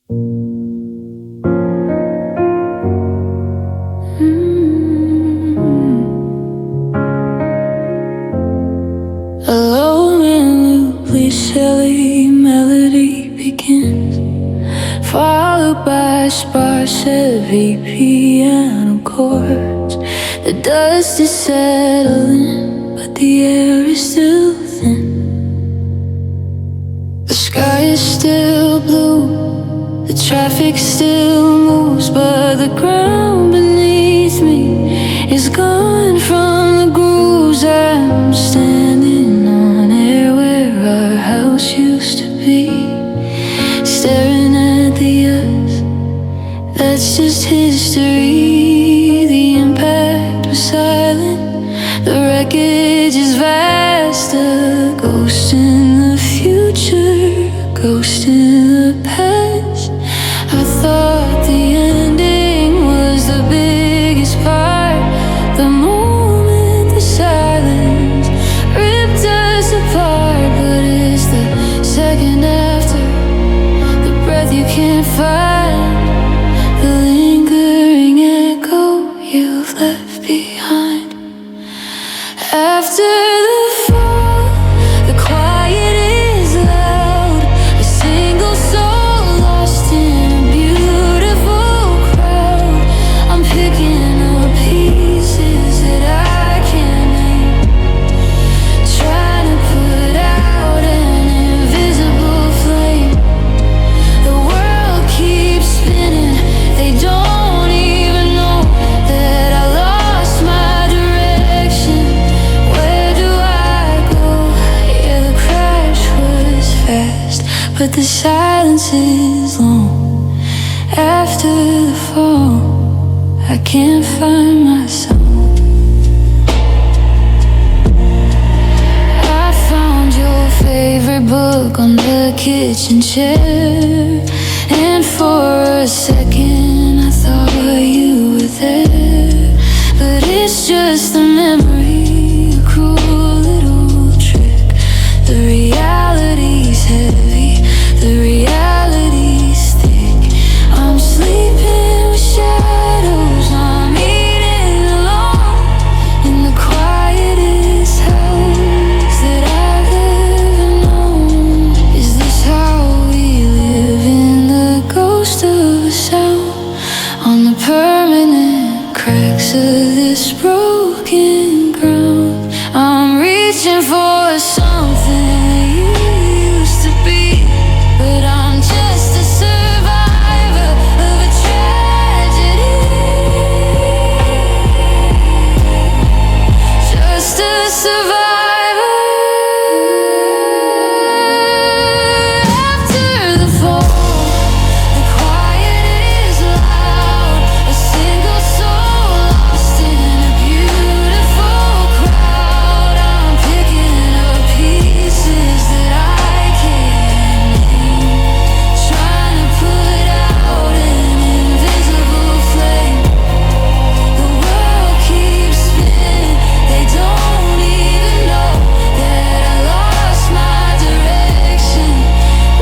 Alone in looply silly melody begins, followed by sparse heavy piano chords. The dust is settling, but the air is still thin. The sky is still blue, the traffic still moves, but the ground beneath me is gone from the grooves. I'm standing on air where our house used to be, staring at the earth, that's just history. The impact was silent, the wreckage is vast, a ghost in the future, a ghost in the past. I thought the ending was the biggest part, the moment the silence ripped us apart. But it's the second after, the breath you can't find, the lingering echo you've left behind. After the fall, the quiet is loud, a single soul lost in a beautiful crowd. I'm picking up pieces that I can't name, trying to put out an invisible flame. The world keeps spinning, they don't even know that I lost my direction. Where do I go? Yeah, the crash was fast, but the silence is long. After the fall, I can't find myself. I found your favorite book on the kitchen chair, and for a second I thought you were there. But it's just a memory, a cruel little trick. The reality's heavy, the reality's thick. I'm sleeping with shadows, I'm eating alone in the quietest house that I've ever known. Is this how we live, in the ghost of a sound, on the permanent cracks of this broken ground? I'm reaching for something that you used to be, but I'm just a survivor of a tragedy, just a survivor. After the fall, the quiet is loud, a single soul lost in a beautiful crowd. I'm picking up pieces that I can't name, trying to put out an invisible flame. The world keeps spinning, they don't even know that I lost my direction.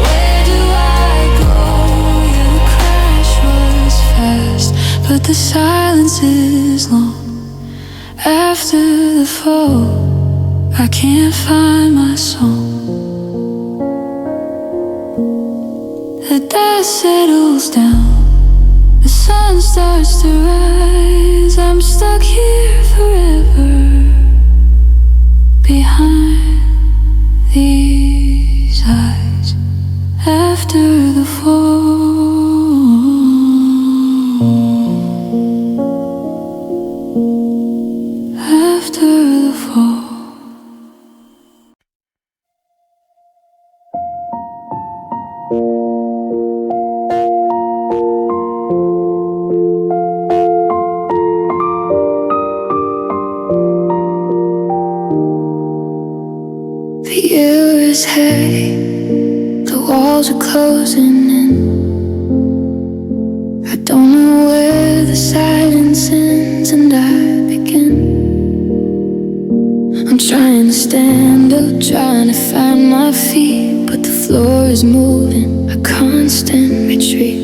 Where do I go? Yeah, the crash was fast, but the silence is long. After the fall, I can't find my song. The dust settles down, the sun starts to rise. I'm stuck here forever, behind these eyes. After the fall, after the fall. The air is heavy, the walls are closing in. I don't know where the silence ends and I begin. I'm trying to stand up, trying to find my feet, but the floor is moving, a constant retreat.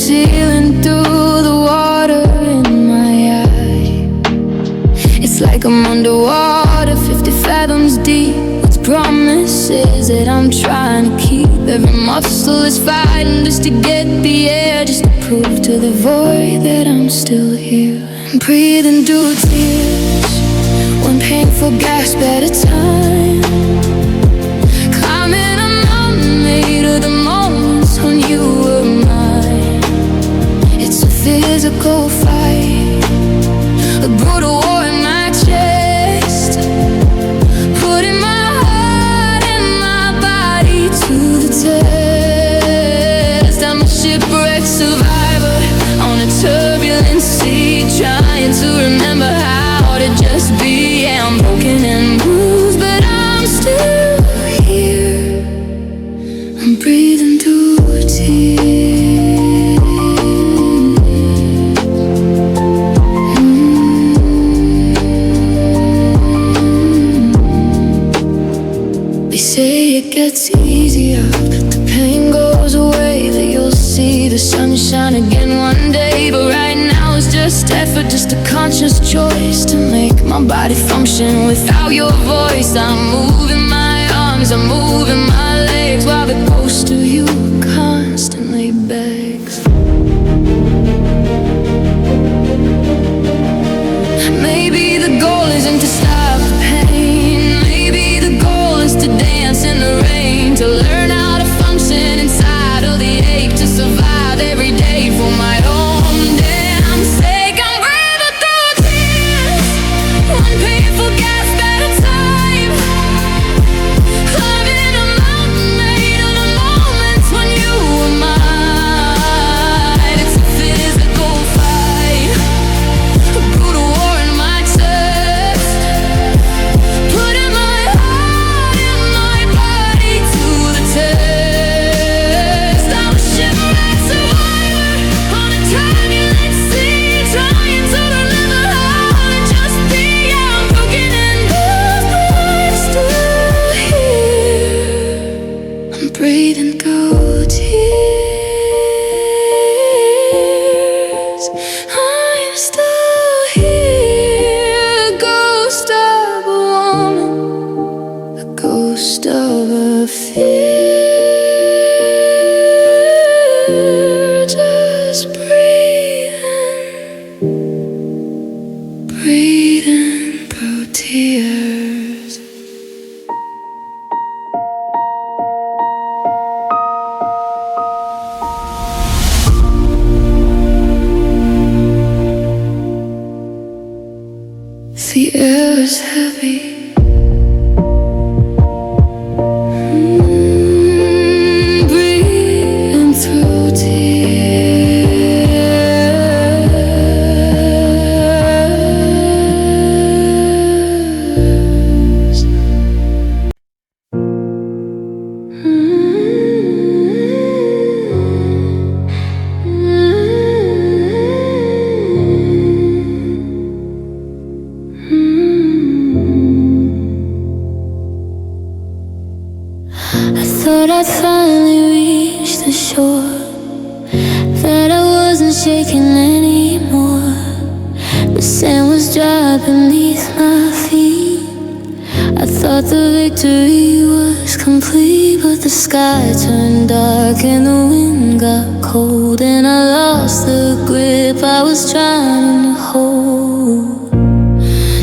ceiling through the water in my eye. It's like I'm underwater, 50 fathoms deep. With promises that I'm trying to keep. Every muscle is fighting just to get the air, just to prove to the void that I'm still here. I'm breathing through tears, one painful gasp at a time. Climbing a mountain made of the moments when you were mine. It's a physical fight, a brutal war in my chest, putting my heart and my body to the test. I'm a shipwrecked survivor on a turbulent sea, trying to remember how to just be. Yeah, I'm broken and bruised, but I'm still here. I'm breathing through tears. They say it gets easier, that the pain goes away, that you'll see the sunshine again one day. But right now it's just effort, just a conscious choice to make my body function without your voice. I'm moving my arms, I'm moving my legs, while the ghost of you constantly begs. Maybe the goal isn't to stop the pain. Maybe the goal is to dance in the rain, to learn how to function inside of the ache, to survive every day for my own damn sake. I'm breathing through tears, one painful gasp at a time. Climbing a mountain made of the moments when you were mine. It's a physical fight, a brutal war in my chest, putting my heart and my body to the test. I'm a shipwrecked survivor on a turbulent sea, trying to remember how to just be. Yeah, I'm broken and bruised, but I'm still here. I'm breathing through tears. I'm still here. A ghost of a woman, a ghost of a fear. Just breathing through tears. The air is heavy. Breathing through tears. I thought I'd finally reached the shore, that I wasn't shaking anymore. The sand was dry beneath my feet. I thought the victory was complete, but the sky turned dark and the wind got cold, and I lost the grip I was trying to hold.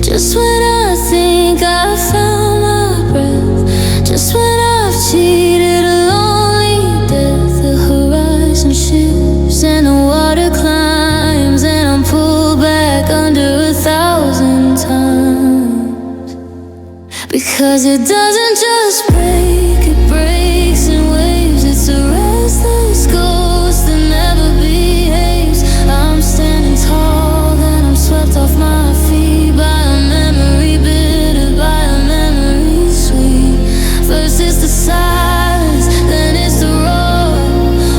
Just when I think I found my breath, just when I've cheated a lonely death, the horizon shifts and the water climbs, and I'm pulled back under 1,000 times. Because it doesn't just break, it breaks in waves. It's a restless ghost that never behaves. I'm standing tall, then I'm swept off my feet by a memory bitter, by a memory sweet. First it's the silence, then it's the roar,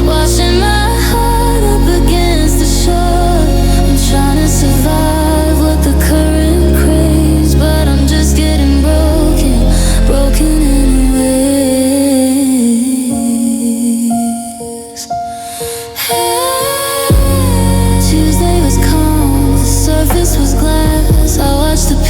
washing my heart up against the shore. I'm trying to survive what the current craves, but I'm just getting broken, broken in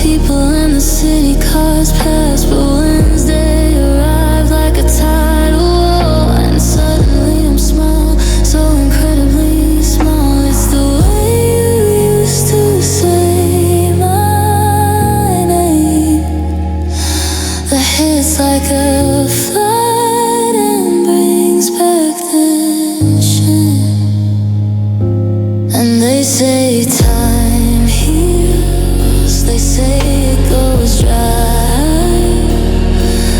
people in the city, cars pass, but Wednesday arrived like a tidal wall, and suddenly I'm small, so incredibly small. It's the way you used to say my name that hits like a flood and brings back the shame. And they say time heals, they say it goes dry,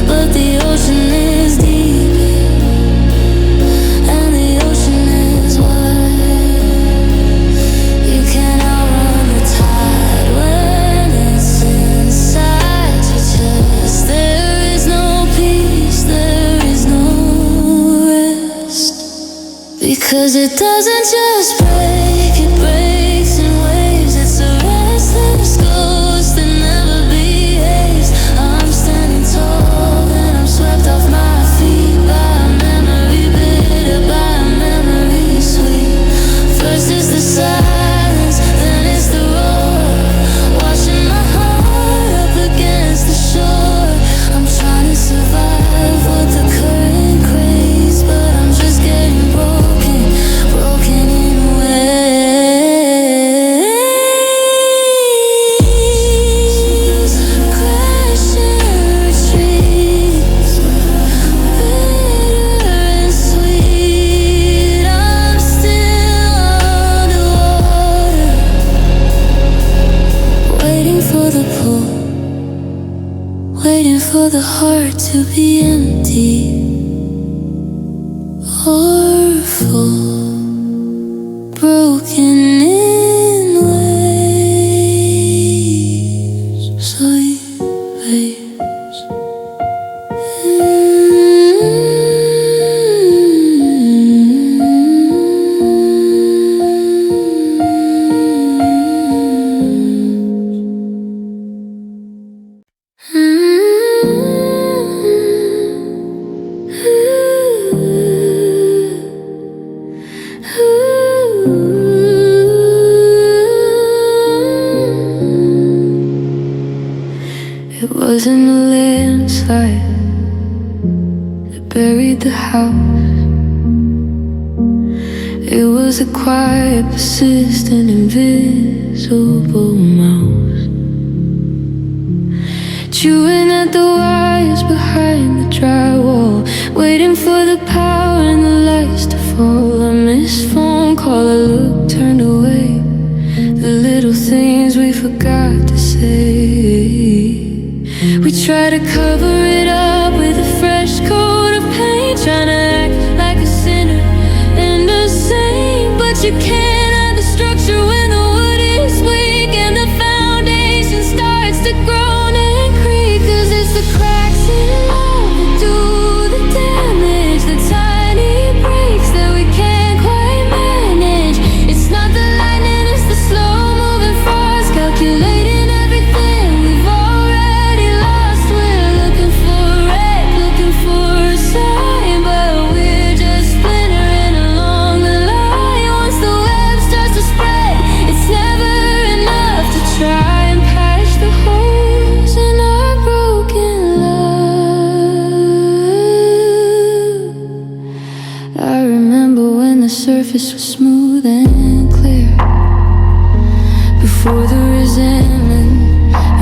but the ocean is deep and the ocean is wide. You can't outrun the tide when it's inside your chest. There is no peace, there is no rest, because it doesn't just break, it breaks in waves. It's a restless ghost that never behaves. I'm standing tall and I'm swept off my feet by a memory bitter, by a memory sweet. First is the silence, then it's the roar, washing my heart up against the shore. I'm trying to survive what the current craves, but I'm just getting broken, broken in waves. Crashing retreats, bitter and sweet. I'm still underwater, waiting for the pull, waiting for the heart to be empty or full, broken in waves, sweet waves. It wasn't a landslide that buried the house. It was a quiet, persistent, invisible mouse, chewing at the wires behind the drywall, waiting for the power and the lights to fall. I missed phone call, I looked, turned away. The little things we forgot to say, we try to cover it up with a fresh coat of paint, trying to act like a sinner and a saint. But you can't have the structure when the wood is weak and the foundation starts to groan and creak. 'Cause it's the cracks in love that do the damage, the tiny breaks that we can't quite manage. It's not the lightning, it's the slow moving frost, calculating everything we've already lost. We're looking for a wreck, looking for a sign, but we're just splintering along the line. Once the web starts to spread, it's never enough to try and patch the holes in our broken love. I remember when the surface was smooth and clear, before the resentment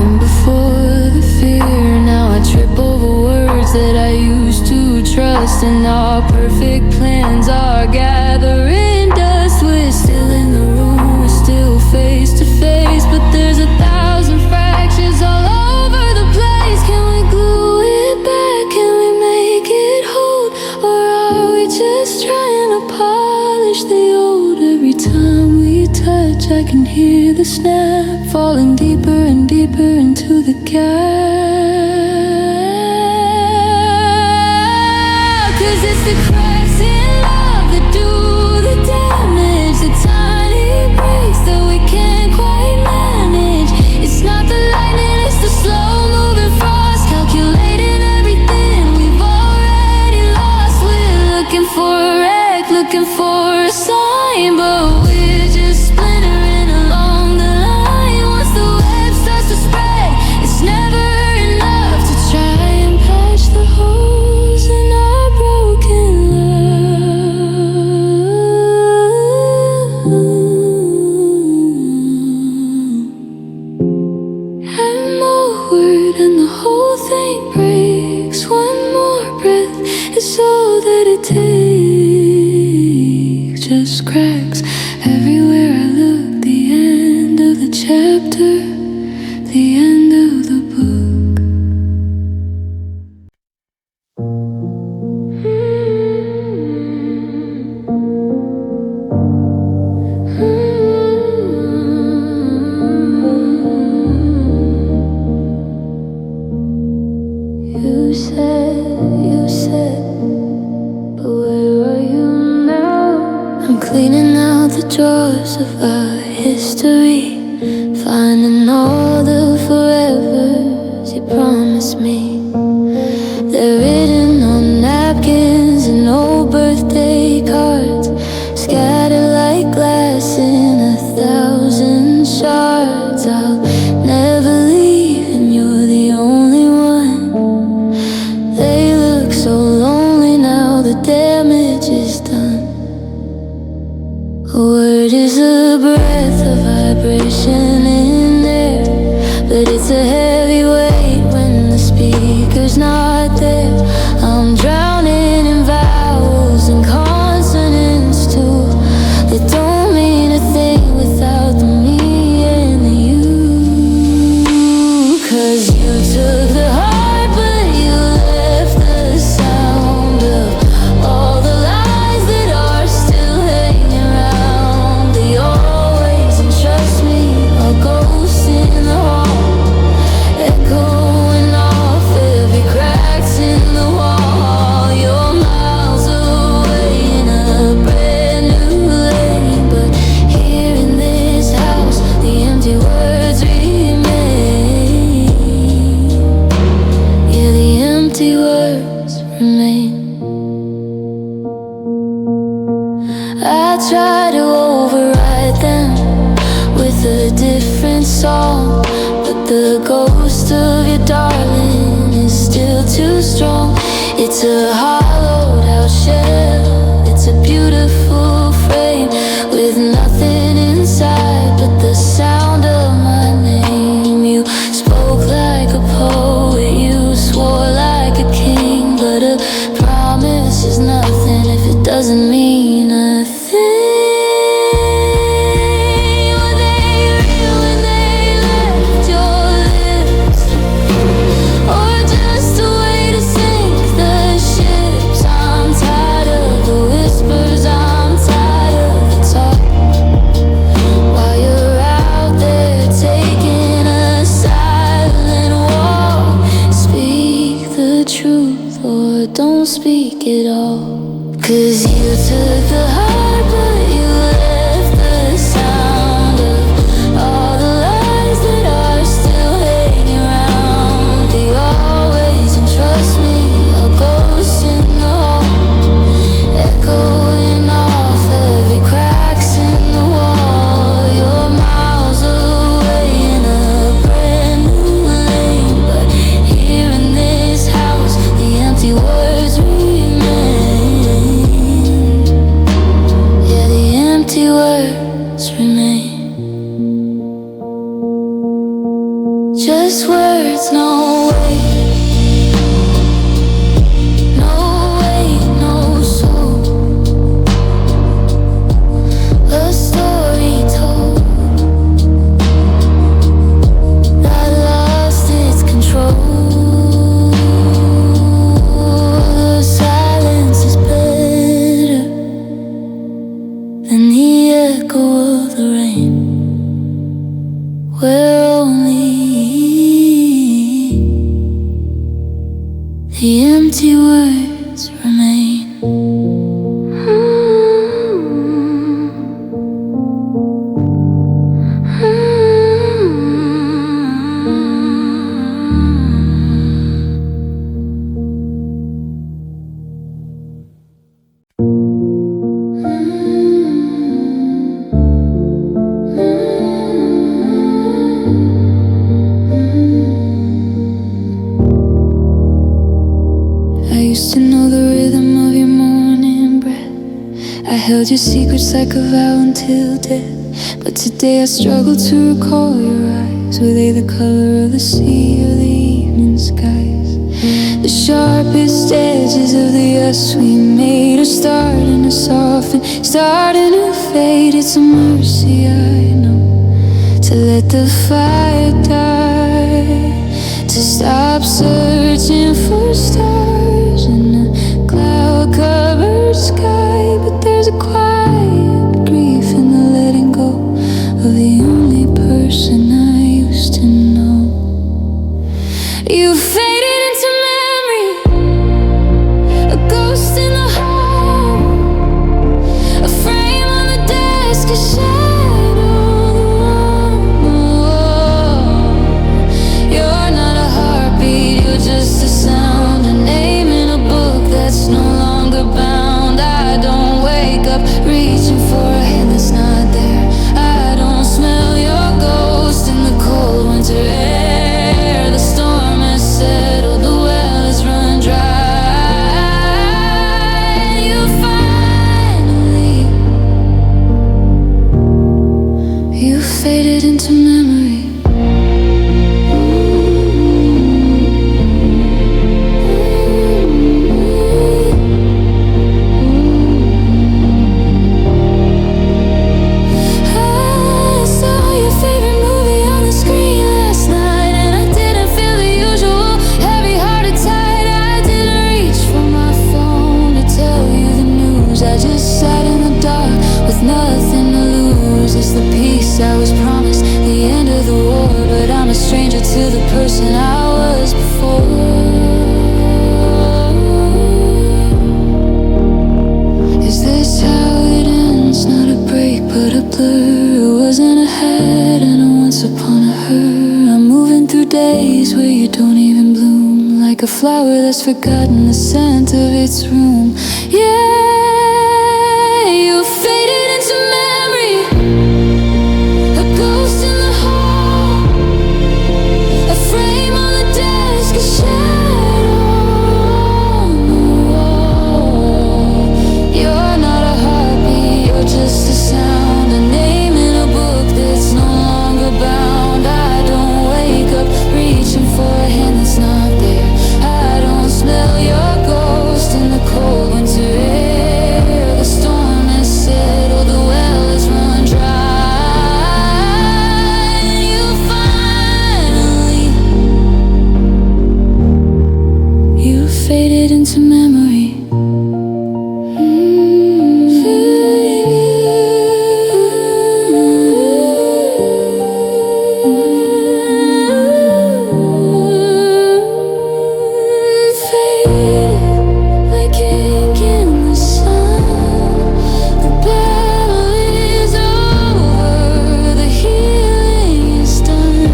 and before the fear. Now I trip over words that I used to trust, and our perfect plans are gathering dust. We're still in the room, we're still face to face, but there's 1,000 fractures all over the place. Can we glue it back? Can we make it hold? Or are we just trying to polish the old? Every time we touch, I can hear the snap, falling deeper and deeper into the gap. 'Cause it's the cracks in love that do the damage, the tiny breaks that we can't quite manage. It's not the lightning, it's the slow moving frost, calculating everything we've already lost. We're looking for a wreck, looking for a sign, but we're just splintering along the line. Once the web starts to spread, I look, the end of the chapter, the end of the book. You said, but where are you now? I'm cleaning out the drawers of our history, finding all the forevers you promised me. They're written on napkins and old birthday cards, scattered like glass in 1,000 shards. I'll never leave and you're the only one. They look so lonely now, the damage is done. A word is a breath of vibration in there, but it's a heavy weight when the speaker's not there. I'm drowning in vowels and consonants too, that don't mean a thing without the me and the you. 'Cause you took the heart, but you left the sound of all the lies that are still hanging around. They always, and trust me, a ghost in the hall, echoing off every cracks in the wall. You're miles away in a brand new lane, but here in this house, the empty words remain. Yeah, the empty words remain. I try to override them with a different song, but the ghost of your darling is still too strong. It's a hollowed out shell, it's a beautiful frame with nothing inside but the sound of my name. You spoke like a poet, you swore like a king, but a promise is nothing if it doesn't mean a thing. Were they real when they left your lips, or just a way to sink the ships? I'm tired of the whispers, I'm tired of the talk, while you're out there taking a silent walk. Speak the truth or don't speak at all. 'Cause you took the heart, but you left the sound of all the lies that are still hanging around. They always, and trust me, a ghost in the hall, echoing off every cracks in the wall. You're miles away in a brand new lane, but here in this house, the empty words remain. Yeah, the empty words remain. Just words, no weight, no weight, no soul. A story told that lost its control. The silence is better than the echo of the rain, where only the empty words remain. I used to know the rhythm of your morning breath. I held your secrets like a vow until death. But today I struggle to recall your eyes. Were they the color of the sea or the evening skies? The sharpest edges of the us we made are starting to soften, starting to fade. It's a mercy, I know, to let the fire die, to stop searching for stars in a cloud-covered sky. But there's a quiet grief in the letting go of the only person I used to know. You faded into memory, a ghost in the hall, a frame on the desk, a shadow on the wall. You're not a heartbeat, you're just a sound, a name in a book that's no longer bound. I don't wake up reaching for a hand that's not there. I don't smell your ghost in the cold winter air. The storm has settled, the well has run dry. You finally, you faded into memory. I saw your favorite movie on the screen last night, and I didn't feel the usual heavy-hearted tide. I didn't reach for my phone to tell you the news. I just sat in the dark with nothing to lose. It's the peace I was promised, the end of the war, but I'm a stranger to the person I was before. Is this how it ends? Not a break, but a blur. It wasn't a had and a once upon a her. I'm moving through days where you don't even bloom, like a flower that's forgotten the scent of its room. Yeah, you faded into memory, a ghost in the hall, a frame on the desk, a shadow on the wall. You're not a heartbeat, you're just a sound, a name in a book that's no longer bound. I don't wake up reaching for a hand that's not there. I don't smell your ghost in the cold winter air. The storm has settled, the well has run dry. You finally, you faded into memory. Faded like ink in the sun. The battle is over, the healing is done.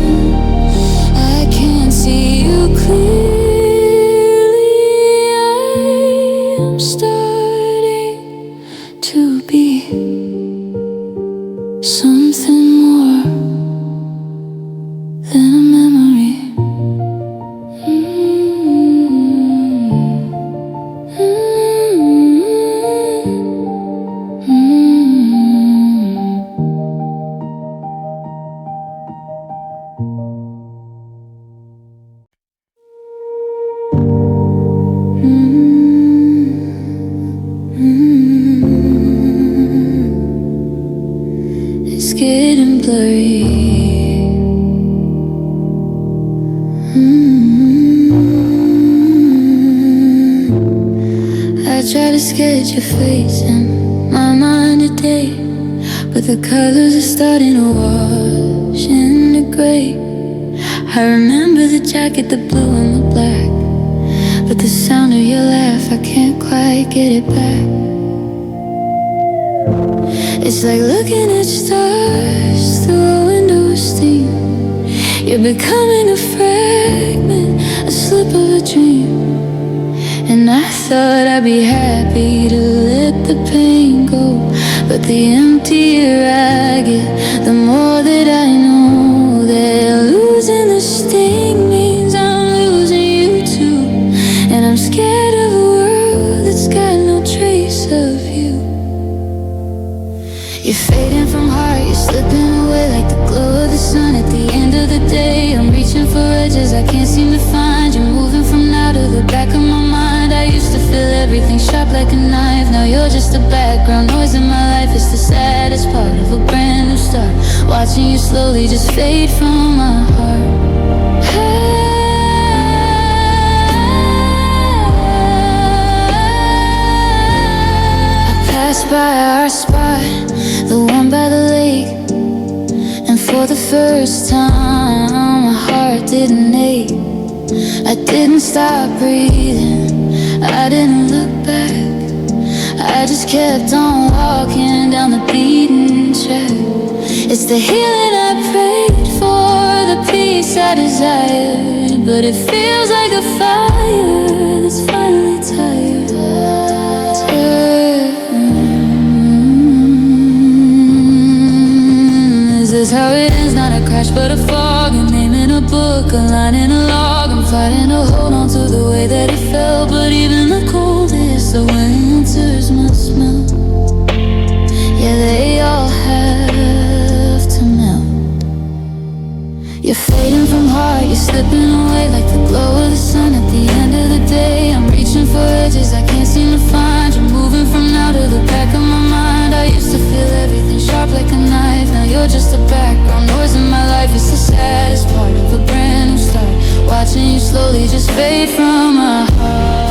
I can't see you clearly. I am starting to be something more than a memory. It's getting blurry. I try to sketch your face in my mind today, but the colors are starting to wash into gray. I remember the jacket, the blue and the black, but the sound of your laugh, I can't quite get it back. It's like looking at stars through a window of steam. You're becoming a fragment, a slip of a dream. And I thought I'd be happy to let the pain go, but the emptier I get, the more that I know that losing the sting means I'm losing you too. And I'm scared of a world that's got no trace of you. You're fading from heart, you're slipping away like the glow of the sun at the end of the day. I'm reaching for edges I can't seem to find. You're moving from now to the back like a knife. Now you're just a background noise in my life. It's the saddest part of a brand new start, watching you slowly just fade from my heart. I passed by our spot, the one by the lake, and for the first time my heart didn't ache. I didn't stop breathing, I didn't look back, I just kept on walking down the beaten track. It's the healing I prayed for, the peace I desired, but it feels like a fire that's finally tired. This is how it ends, not a crash but a fog, a name in a book, a line in a log. I'm fighting to hold on to the way that it felt, but even the coldest of winters must melt. Yeah, they all have to melt. You're fading from heart, you're slipping away like the glow of the sun at the end of the day. I'm reaching for edges I can't seem to find. You're moving from now to the back of my mind. I used to feel everything sharp like a knife. Now you're just a background noise in my life. It's the saddest part of a brand new start, watching you slowly just fade from my heart.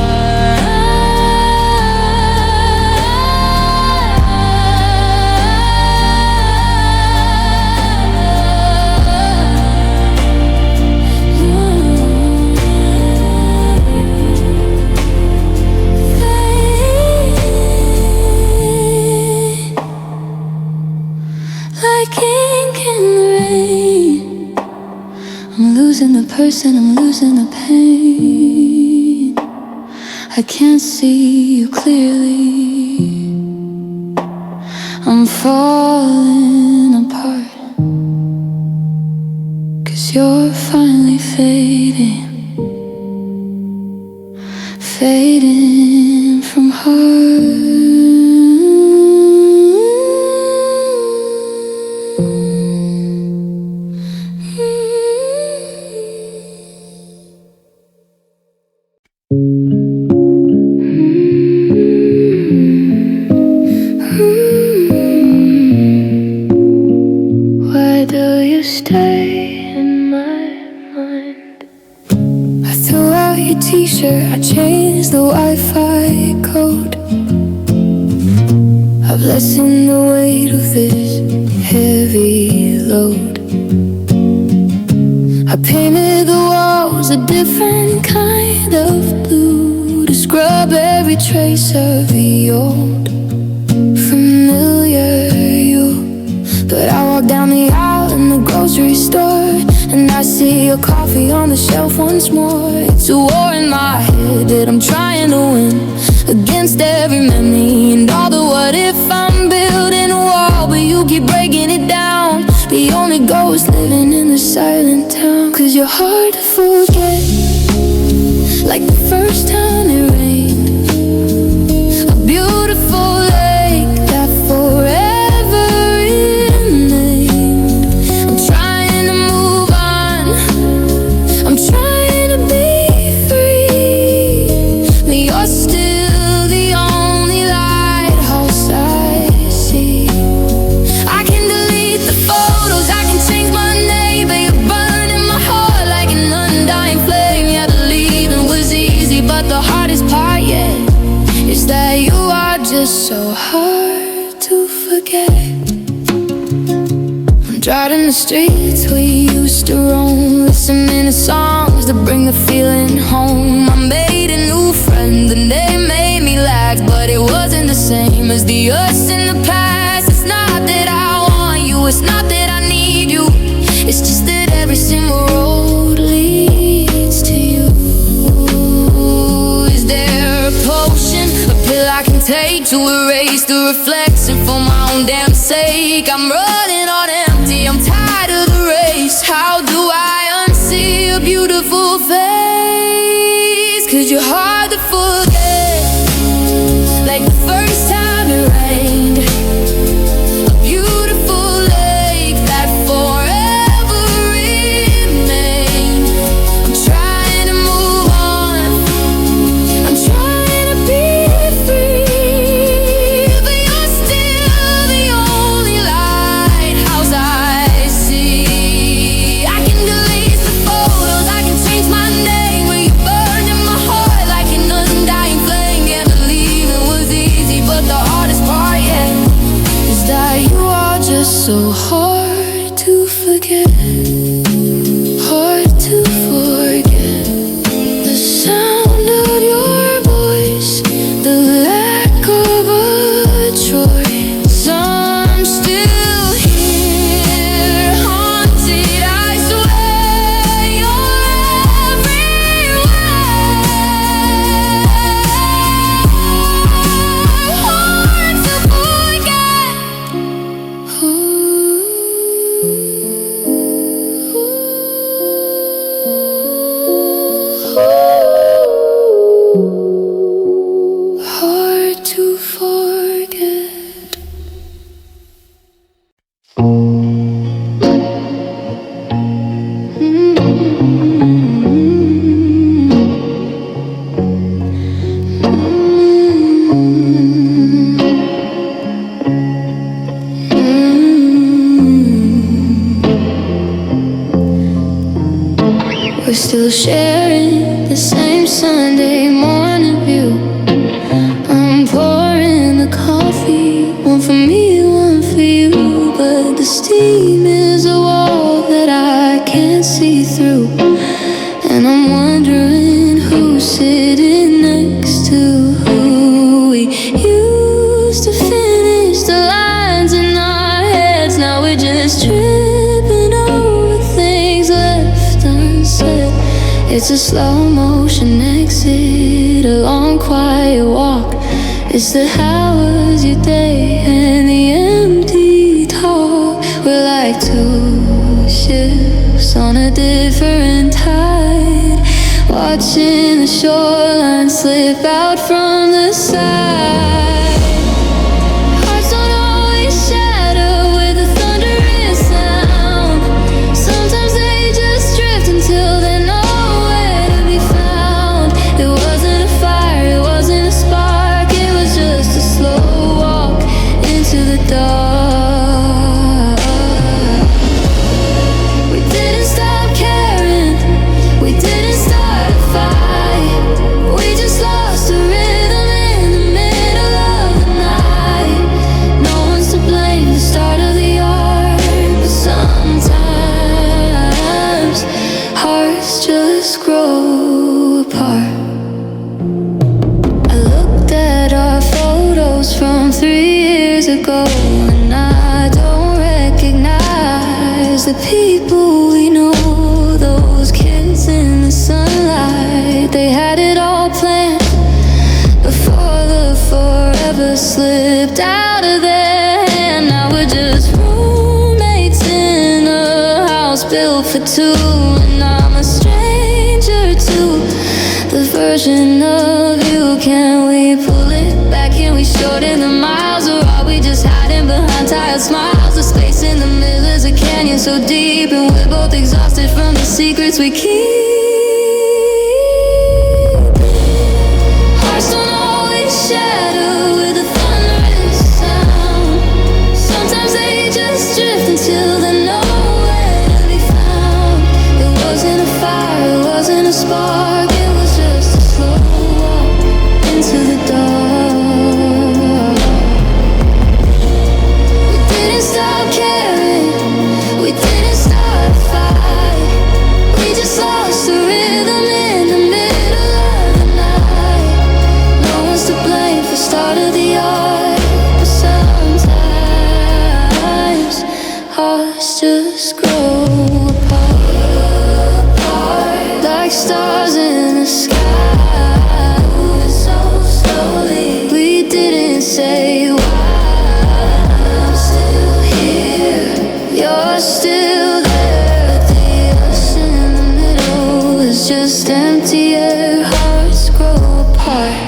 I'm losing the person, I'm losing the pain. I can't see you clearly. I'm falling apart, 'cause you're finally fading, fading from heart. Why do you stay in my mind? I threw out your t-shirt, I changed the Wi-Fi code. I've lessened the weight of this heavy load. I painted the walls a different kind of blue to scrub every trace of the old familiar you. But I walk down the aisle in the grocery store, and I see your coffee on the shelf once more. It's a war in my head that I'm trying to win, against every memory and all the what if. I'm building a wall, but you keep breaking it down. The only ghost living in the silent town, 'cause you're hard to forget, like the first time it rained. A beautiful lake that forever remained. I'm trying to move on, I'm trying to be free, but you're still the only lighthouse I see. I can delete the photos, I can change my name, but you're burning my heart like an undying flame. Yeah, the leaving was easy, but the hardest part, yeah, is that you are just so hard to forget. I'm driving the streets we used to roam, listening to songs that bring the feeling home. I made a new friend and they made me laugh, but it wasn't the same as the us in the past. It's not that I want you, it's not that I need you, it's just that every single road leads to you. Is there a potion, a pill I can take to erase the reflection for my own damn sake? I'm running on empty, I'm tired of the race. How do I unsee a beautiful face? 'Cause you're hard to forget, like the first time it rained. A beautiful lake that forever remained. I'm trying to move on, I'm trying to be free. to forget, hard to forget the sound of your voice, the lack of a choice. I'm still here, haunted, I swear you're everywhere. Hard to forget. Hard to forget. We're still sharing the same Sunday morning view. I'm pouring the coffee, one for me, one for you. But the steam is a wall that I can't see through. And I'm wondering who's sitting next to who. We used to finish the lines in our heads. Now we're just tripping over things left unsaid. It's a slow motion exit, a long quiet walk. It's the how was your day and the empty talk. We're like two ships on a different tide, watching the shoreline slip out from the side. Hearts don't always shatter with a thundering sound. Sometimes they just drift until they're nowhere to be found. It wasn't a fire, it wasn't a spark, it was just a slow walk into the dark. We didn't stop caring, we didn't start a fight. We just lost the rhythm in the middle of the night. No one's to blame, the start of the art. But sometimes hearts just grow apart. I looked at our photos from 3 years ago, and I don't recognize the people we know. Those kids in the sunlight, they had it all planned before the forever slipped out of their hand. Now we're just roommates in a house built for two, and I'm a stranger to the version of you. Can we pull it back? Can we shorten the miles? Or are we just hiding behind tired smiles? The space in the middle is a canyon so deep, and we're both exhausted from the secrets we keep. Hearts don't always shatter with a thunderous sound. Sometimes they just drift until they're nowhere to be found. It wasn't a fire, it wasn't a spark, it was just a slow walk into the dark. We didn't stop caring, we didn't start a fight. We just lost the rhythm in the middle of the night. No one's to blame for start of the art. But sometimes hearts just grow apart, like stars in the sky, moving so slowly. We didn't say why. I'm still here, you're still there, but the ocean in the middle is just empty air. Hearts grow apart.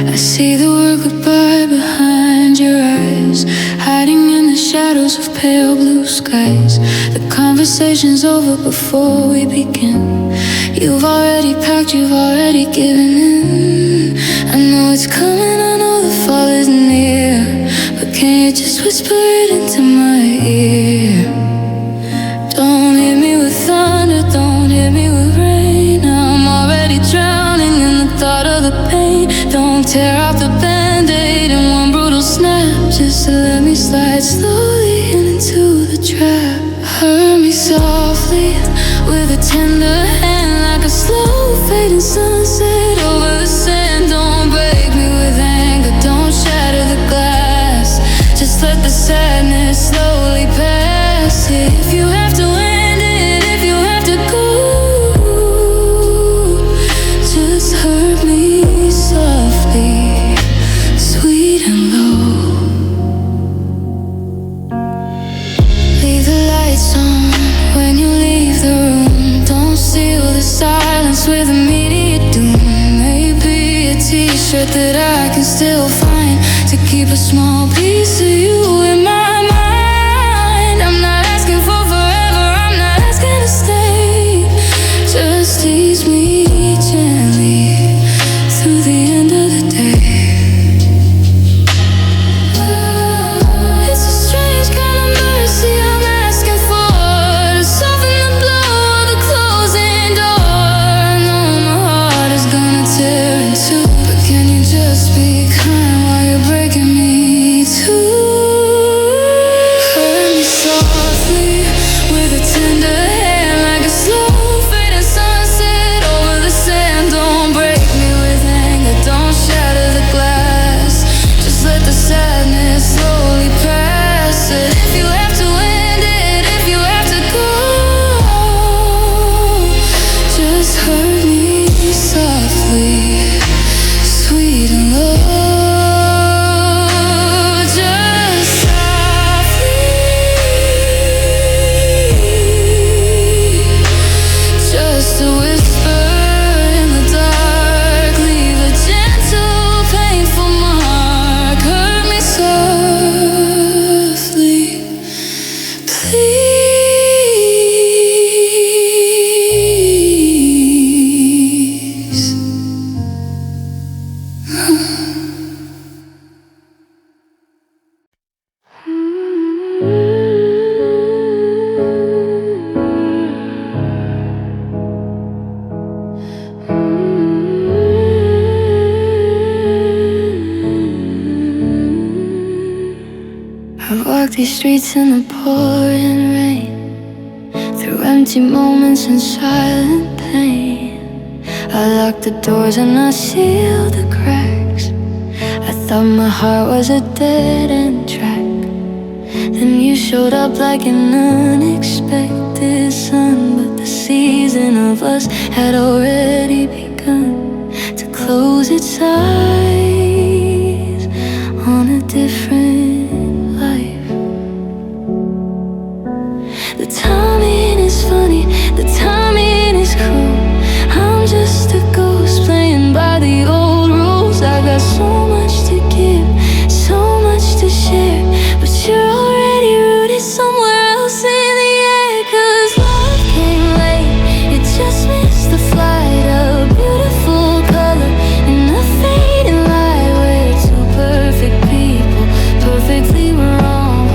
I see the word goodbye behind your eyes, hiding in the shadows of pale blue skies. The conversation's over before we begin. You've already packed, you've already given in. I know it's coming, I know the fall is near. Can you just whisper it into my ear? Don't hit me with thunder, don't hit me with rain. I'm already drowning in the thought of the pain. Don't tear off the band-aid in one brutal snap, just to let me slide slowly into the trap. Hurt me softly with a tender hand, like a slow fading sunset over the sand. Don't break me with anger, don't shatter the glass, just let the sadness slowly pass. If you have to end it, if you have to go, just hurt me softly, sweet and low. Leave the lights on when you leave the room. Don't seal the silence with immediate doom. Maybe a t-shirt that I can still find to keep a small piece of you in my mind. I'm not asking for forever, I'm not asking to stay. Just tease me gently through the end of the day. It's a strange kind of mercy I'm asking for, to soften the blow of the closing door. I know my heart is gonna tear in two, but can you just be kind while you're breaking me too? Hurt me softly with a tender hand, like a slow fading sunset over the sand. Don't break me with anger, don't shatter the glass, just let the sadness slowly pass. And if you have to end it, if you have to go, just hurt me softly, sweet and low. Just softly, just a whisper in the dark. Leave a gentle, painful mark. Hurt me softly, please. I've walked these streets in the pouring rain, through empty moments and silent pain. I locked the doors and I sealed the cracks. I thought my heart was a dead-end track. Then you showed up like an unexpected sun, but the season of us had already begun to close its eyes on a different life. The timing is funny, the timing is cruel. I'm just a ghost playing by the old rules. I got so much to give, so much to share, but you're already rooted somewhere else in the air. 'Cause love came late, it just missed the flight. A beautiful color in a fading light. We're two perfect people, perfectly wrong.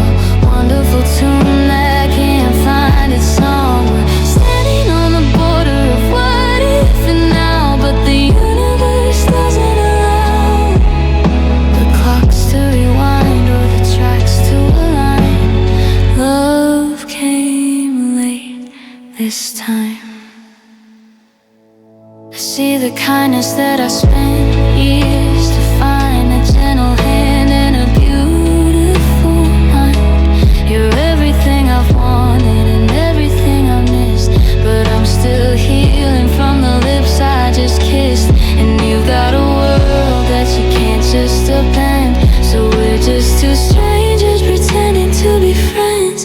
A wonderful tune that can't find its song. We're standing on the border of what if and now, but the universe doesn't allow the clocks to rewind or the tracks to align. Love came late this time. I see the kindness that I spent years to find, a gentle hand and a beautiful mind. You're everything I've wanted and everything I've missed, but I'm still healing from the lips I just kissed. And you've got a world that you can't just upend, so we're just two strangers pretending to be friends.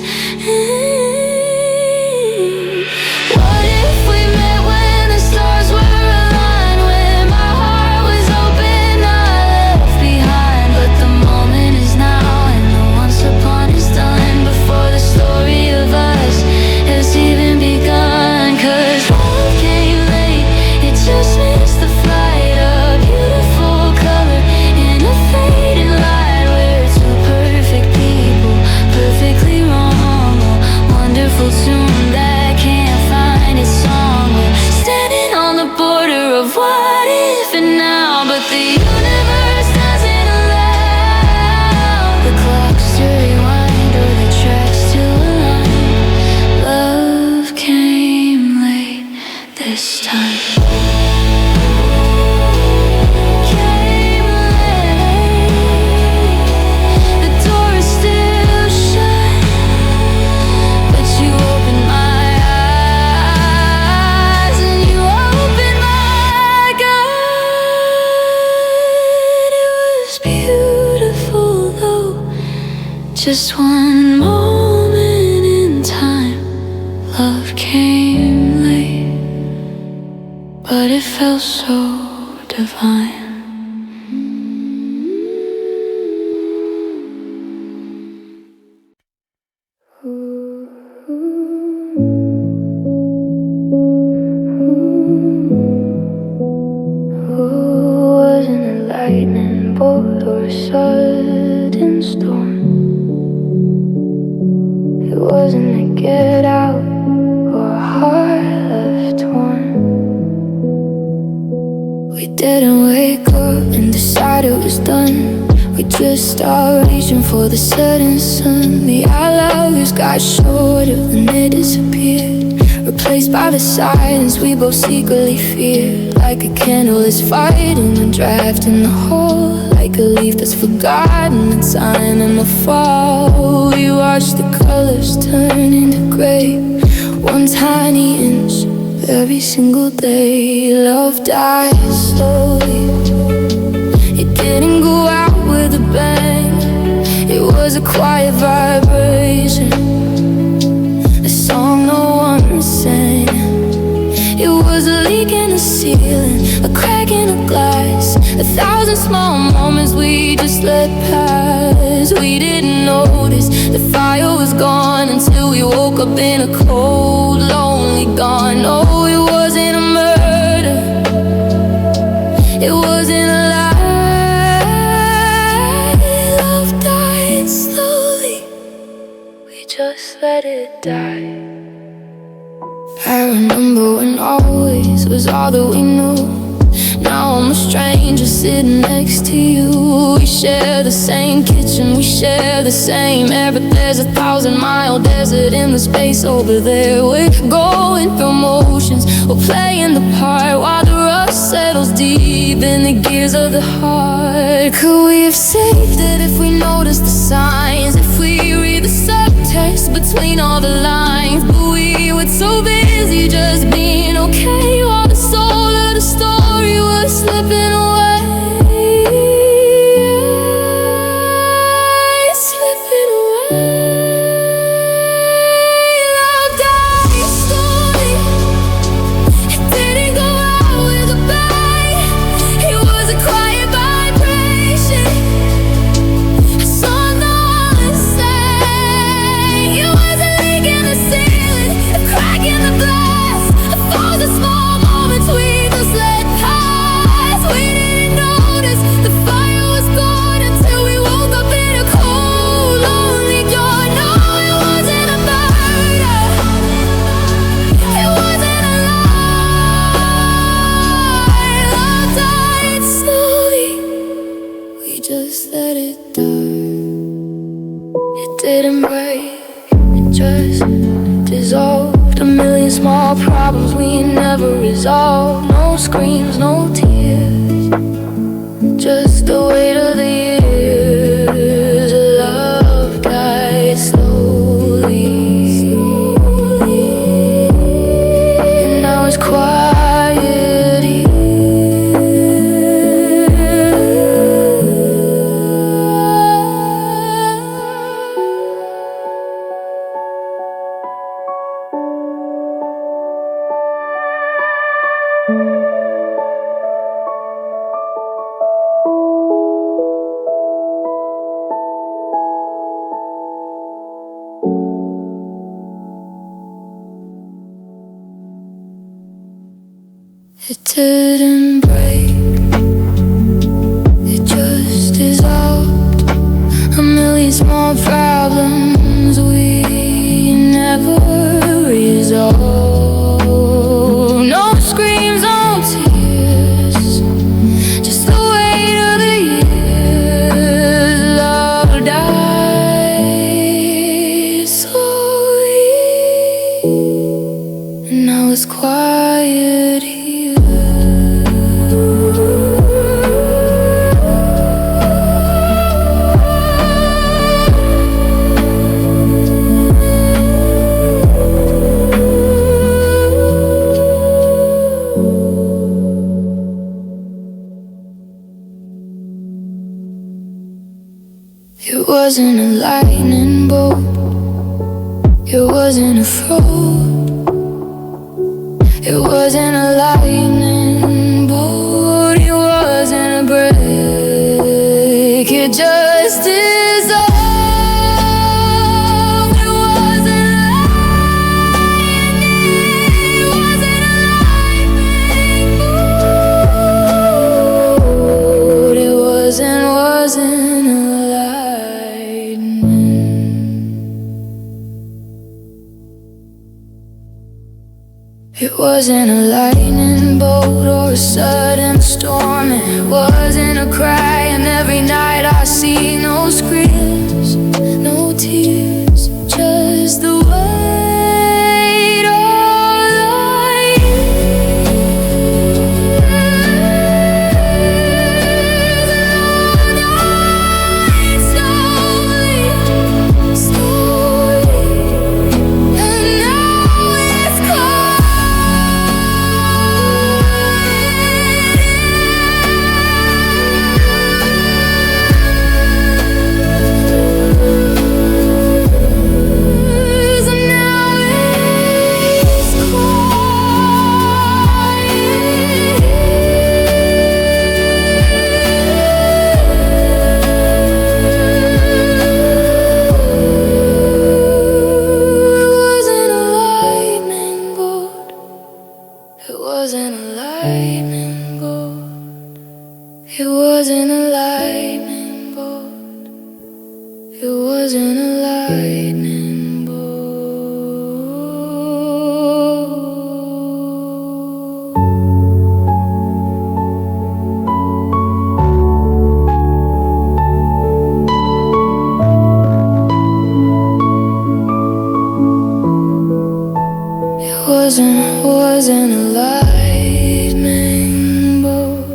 What if we met when the stars were aligned, when my heart was open just one moment in time. Love came late, but it felt so divine. Wasn't a lightning bolt or a sudden storm. It wasn't a get out or a heart left torn. We didn't wake up and decide it was done. We just started reaching for the setting sun. The I love yous got shorter and they disappeared, replaced by the silence we both secretly feared. Like a candle that's fighting a draft in the hall, like a leaf that's forgotten its sign in the fall. We watch the colors turn into gray, one tiny inch every single day. Love dies slowly, it didn't go out with a bang. It was a quiet vibration, a song no one sang. It was a leak in the ceiling, a crack in the glass, 1,000 small moments we just let pass. We didn't notice the fire was gone until we woke up in a cold, lonely dawn. No, it wasn't a murder, it wasn't a lie. Love died slowly, we just let it die. I remember when always was all that we knew. Now I'm a stranger sitting next to you. We share the same kitchen, we share the same air, but there's a 1,000-mile desert in the space over there. We're going through motions, we're playing the part while the rust settles deep in the gears of the heart. Could we have saved it if we noticed the signs, if we read the subtext between all the lines? But we were so busy just being okay while the soul of the story was slipping away. Slipping away. Love died slowly, it didn't go out with a bang. It was a quiet vibration, a song no one sang. It was a leak in the ceiling, a crack in the glass, 1,000 small moments we just let pass. We didn't notice the fire was gone until we woke up in a cold, lonely dawn. No, it wasn't a murder, it wasn't a lie. Love died slowly, we just let it die. It didn't break, it just dissolved. A million small problems we never resolved. No screams, no tears, just the weight of the years. Love died slowly, and now it's quiet here. It didn't break, it just dissolved. A million small problems we never resolved. No screams, no tears, just the weight of the years. Love died slowly, and now it's quiet here. wasn't a lightning bolt, it wasn't a fraud. It wasn't a lightning bolt, it wasn't a break, it just dissolved. It wasn't a lightning, it wasn't a lightning bolt, it wasn't a It wasn't a lightning bolt or a sudden storm. It wasn't a cry, and every night I see no screams, no tears, just the weight of the years. Slowly, slowly, and now it's close. It wasn't a lightning bolt, it wasn't a lightning bolt, it wasn't a lightning bolt. It wasn't a lightning bolt.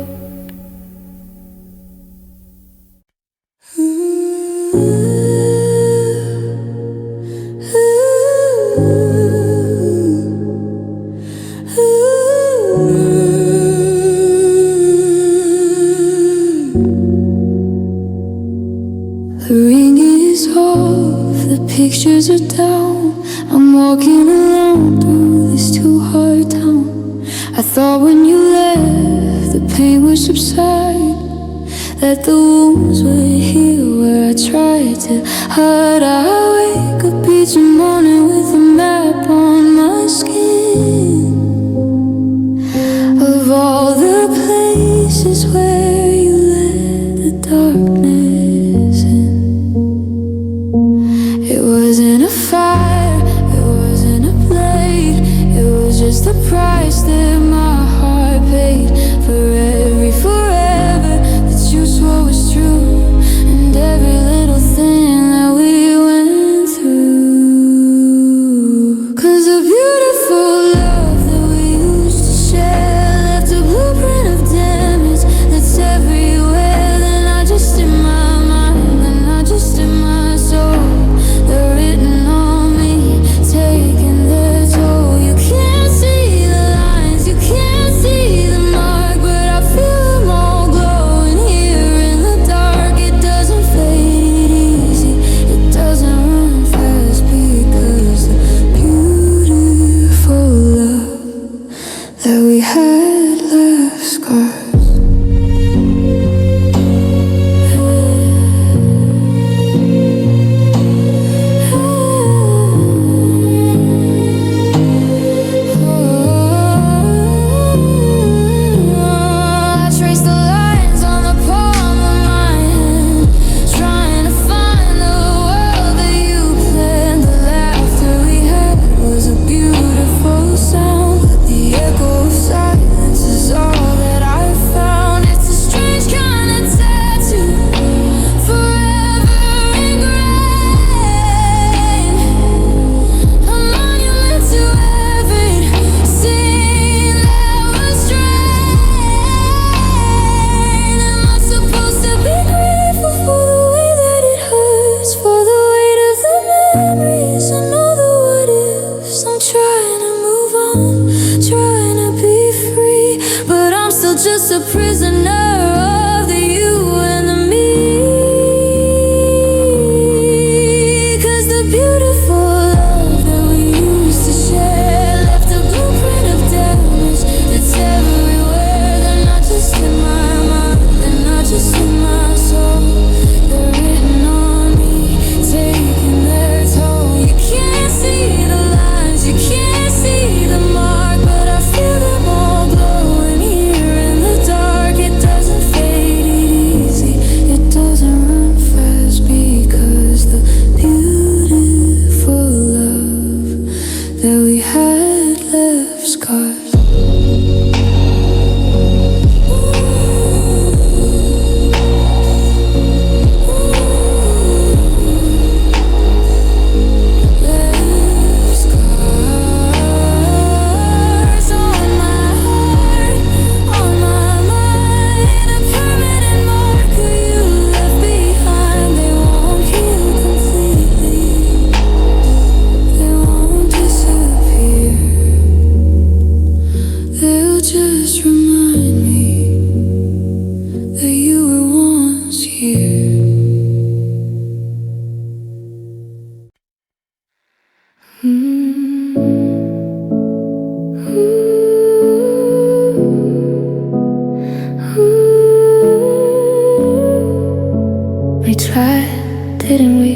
The ring is off, the pictures are down. I'm walking alone through this too hard town. I thought when you left, the pain would subside, that the wounds would heal where I tried to hide. I wake up each morning with a map on my skin of all the places where you let the darkness in. It wasn't a fire, it wasn't a blade, it was just the price that my heart paid for every forever that you swore was true, and every little thing that we went through. 'Cause the beautiful love that we used to share left a blueprint of damage that's everywhere. Then I just in my mind, then I just in my soul, they're written on me, taking their toll. You can't see the didn't we?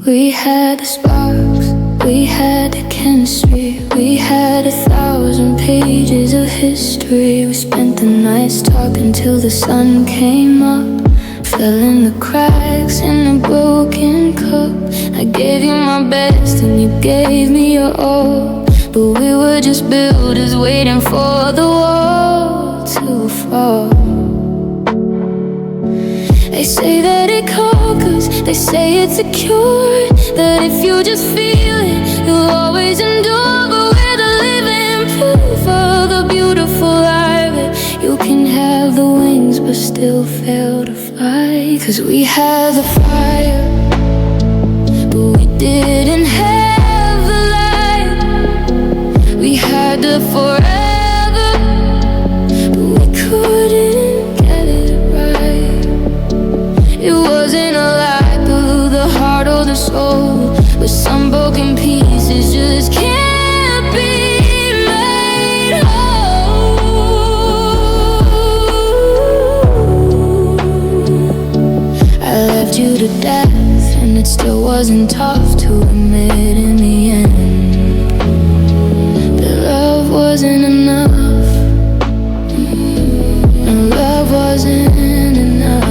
We had the sparks, we had the chemistry, we had 1,000 pages of history. We spent the nights talking till the sun came up, fell in the cracks in a broken cup. I gave you my best and you gave me your all, but we were just builders waiting for the wall to fall. They say that it conquers, they say it's a cure, that if you just feel it, you'll always endure. But we're the living proof of the beautiful lie, that you can have the wings but still fail to fly. 'Cause we had the fire, but we didn't have the light. We had the forever, but we couldn't get it right. It wasn't a lie, through the heart or the soul, but some broken pieces just can't be made whole. I loved you to death, and it still wasn't tough to admit in the end that love wasn't enough, and love wasn't enough.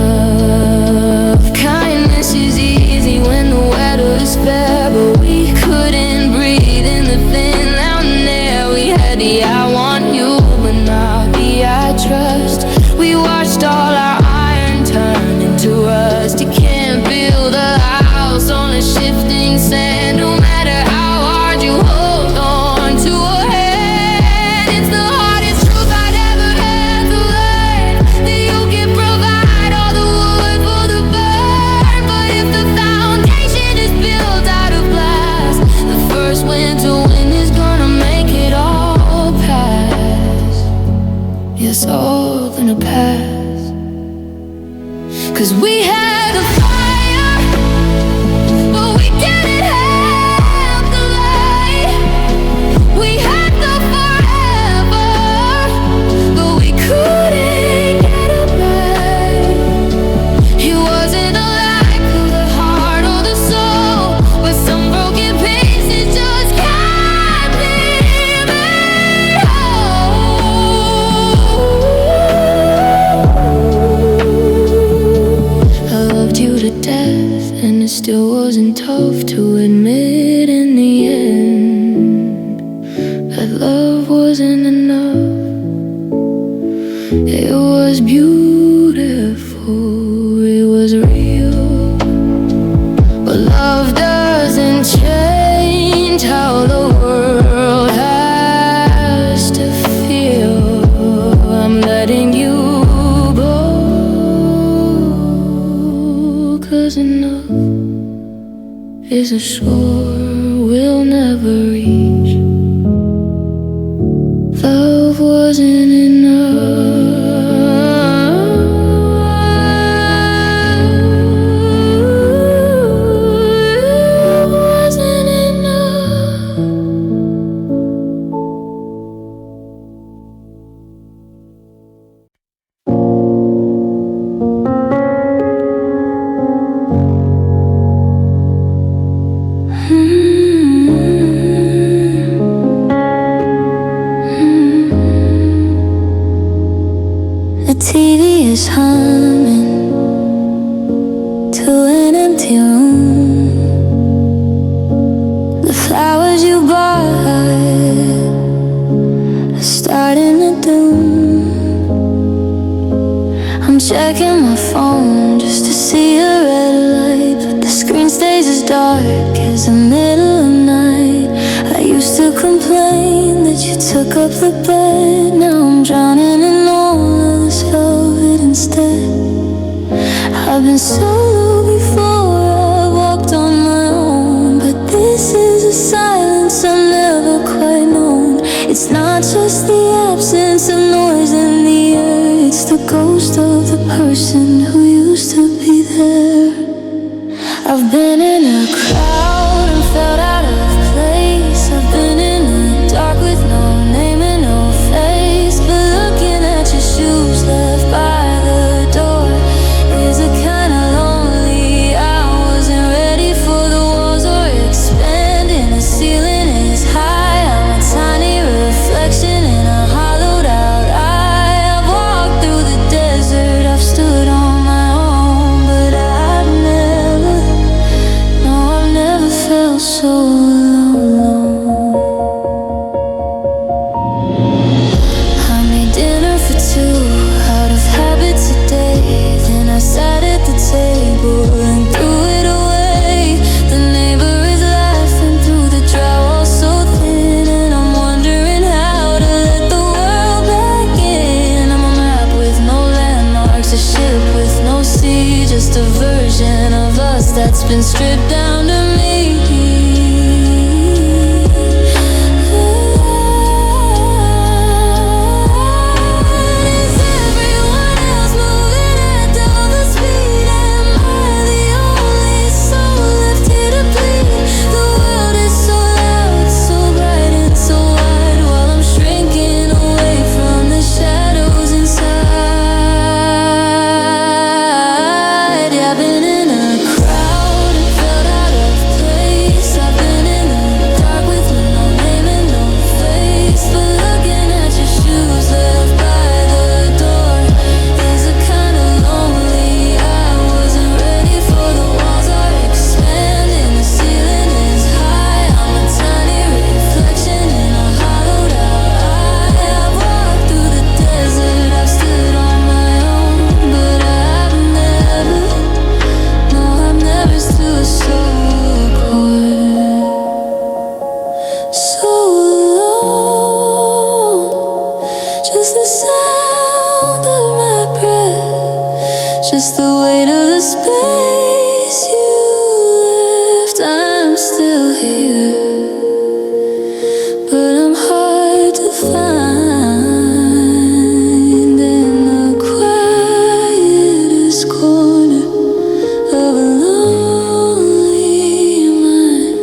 Kindness is easy when the weather is fair, but we couldn't breathe in the thin out air. We had the I want you, but not the I trust. We watched all our iron turn into rust. You can't build a house on a shifting sand, no matter how hard you hold on to a hand. It's the hardest truth I'd ever had to learn, that you can provide all the wood for the burn, but if the foundation is built out of glass, the first winter wind is gonna make it all pass. Yes, all gonna pass. 'Cause we had a fire, but we didn't have the light. We had the forever, but we couldn't get it right. It wasn't a lie through the heart or the soul, but some broken pieces just can't be made whole. I loved you to death, and it still wasn't tough to admit in the end that love wasn't enough. It was beautiful, it was real, but love doesn't change how the world has to feel. I'm letting you go, 'cause enough is a shore we'll never reach. Love wasn't the TV is humming to an empty room. The flowers you bought are starting to bloom. I'm checking my phone just to see a red light, but the screen stays as dark as the middle of night. I used to complain that you took up the bed, now I'm drowning in all of this velvet instead. I've been solo before, I walked on my own, but this is a silence I've never quite known. It's not just the absence of noise in the air, it's the ghost of the person who used to be there. I've been in a crowd and felt out of place. I've been in the dark with no name and no face, but looking at your shoes left by the door is a that's been stripped down to me. Is everyone else moving at double speed? Am I the only soul left here to bleed? The world is so loud, so bright and so wide, while I'm shrinking away from the shadows inside. Yeah, I've been in a crowd and felt out of place. I've been in the dark with no name and no face, but looking at your shoes left by the door is a kind of lonely. I wasn't ready for the walls are expanding, the ceiling is high. I'm a tiny reflection in a hollowed out eye. I've walked through the desert, I've stood on my own, but I've never, no, I've never stood so apart, so alone. Just the sound of my breath, just the weight of the space you left. I'm still here, but I'm hard to find in the quietest corner of a lonely mind.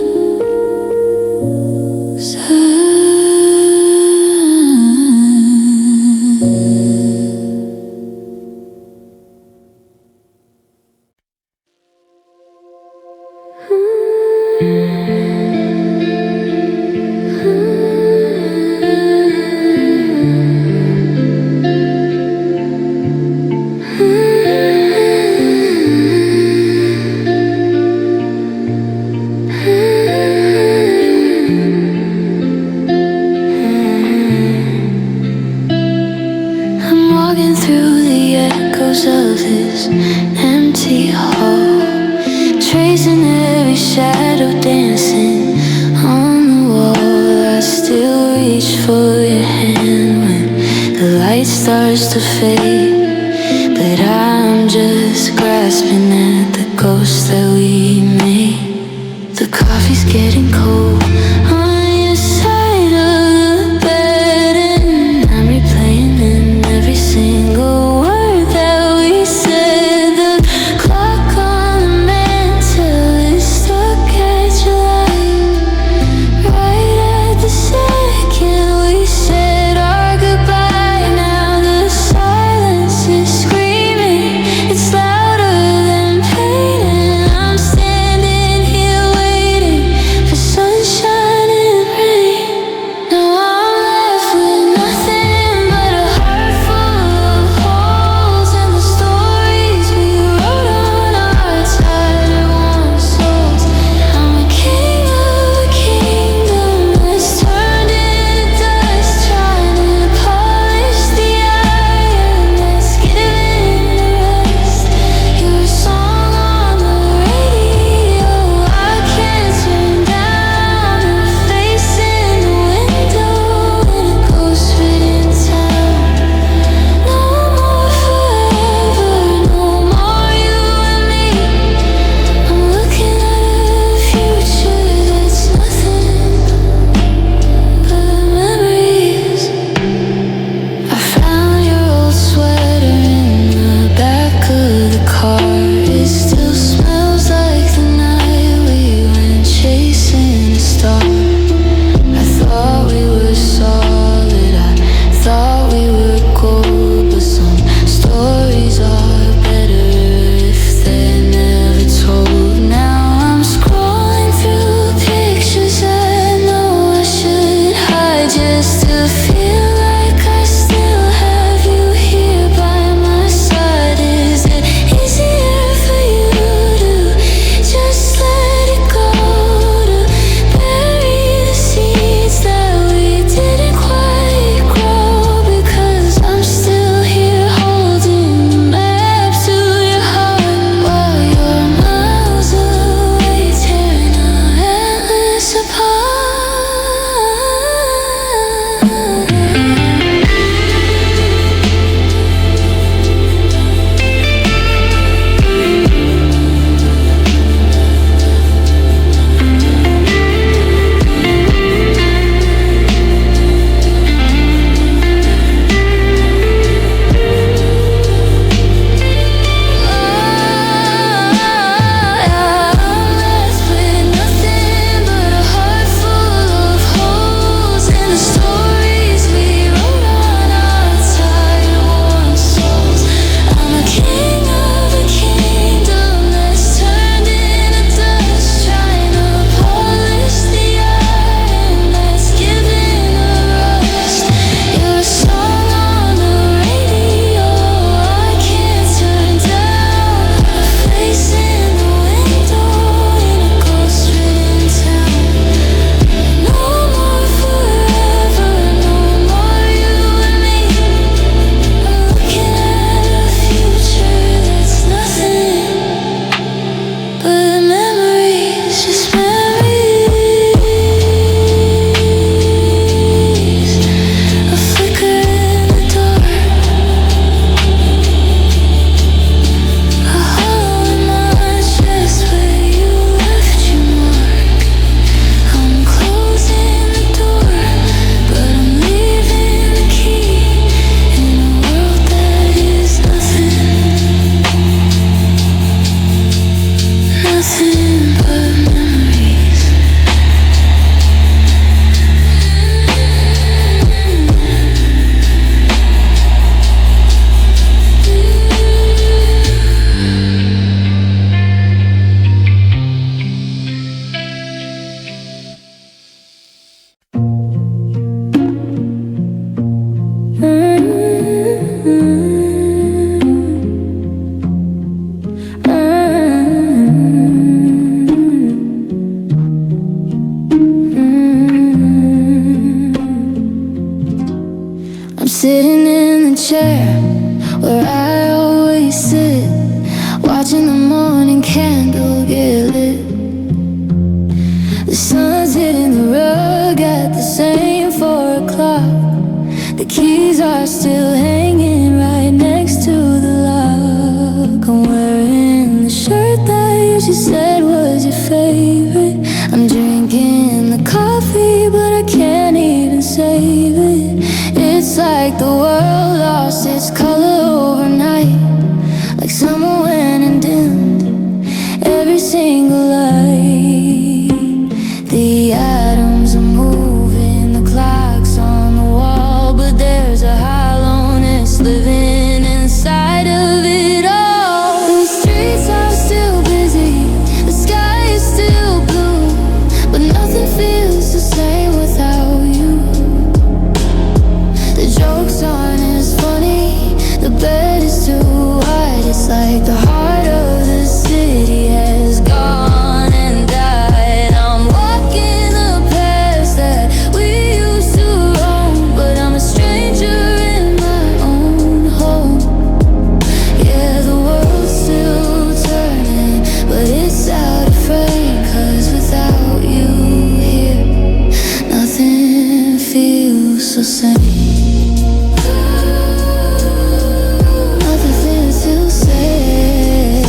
I'm walking through the echoes of this empty hall, tracing every shadow dancing on the wall. I still reach for your hand when the light starts to fade, but I'm just grasping at the ghost that we made. The coffee's getting cold on your side of the bed, and I'm replaying in every single word that we said. The clock on the mantle is stuck at your light, right at the second we said our goodbye. Now the silence is screaming, it's louder than pain, and chair where I always sit, watching the morning candle get lit. The sun's hitting the rug at the same 4 o'clock. The keys are still hanging right next to the lock. I'm wearing the shirt that you said was your favorite. I'm drinking the coffee, but I can't even save it. It's like the world lost its color overnight, like someone went and dimmed every single light. The atoms are moving, the clock's on the wall, but there's a hollowness living inside of it all. The streets are still busy, the sky is still blue, but nothing feels the same without you. The jokes aren't as funny, the bed is too wide. It's like the heart of the city has gone and died. I'm walking the paths that we used to roam, but I'm a stranger in my own home. Yeah, the world's still turning, but it's out of frame, 'cause without you here, nothing feels the same. Nothing feels the same.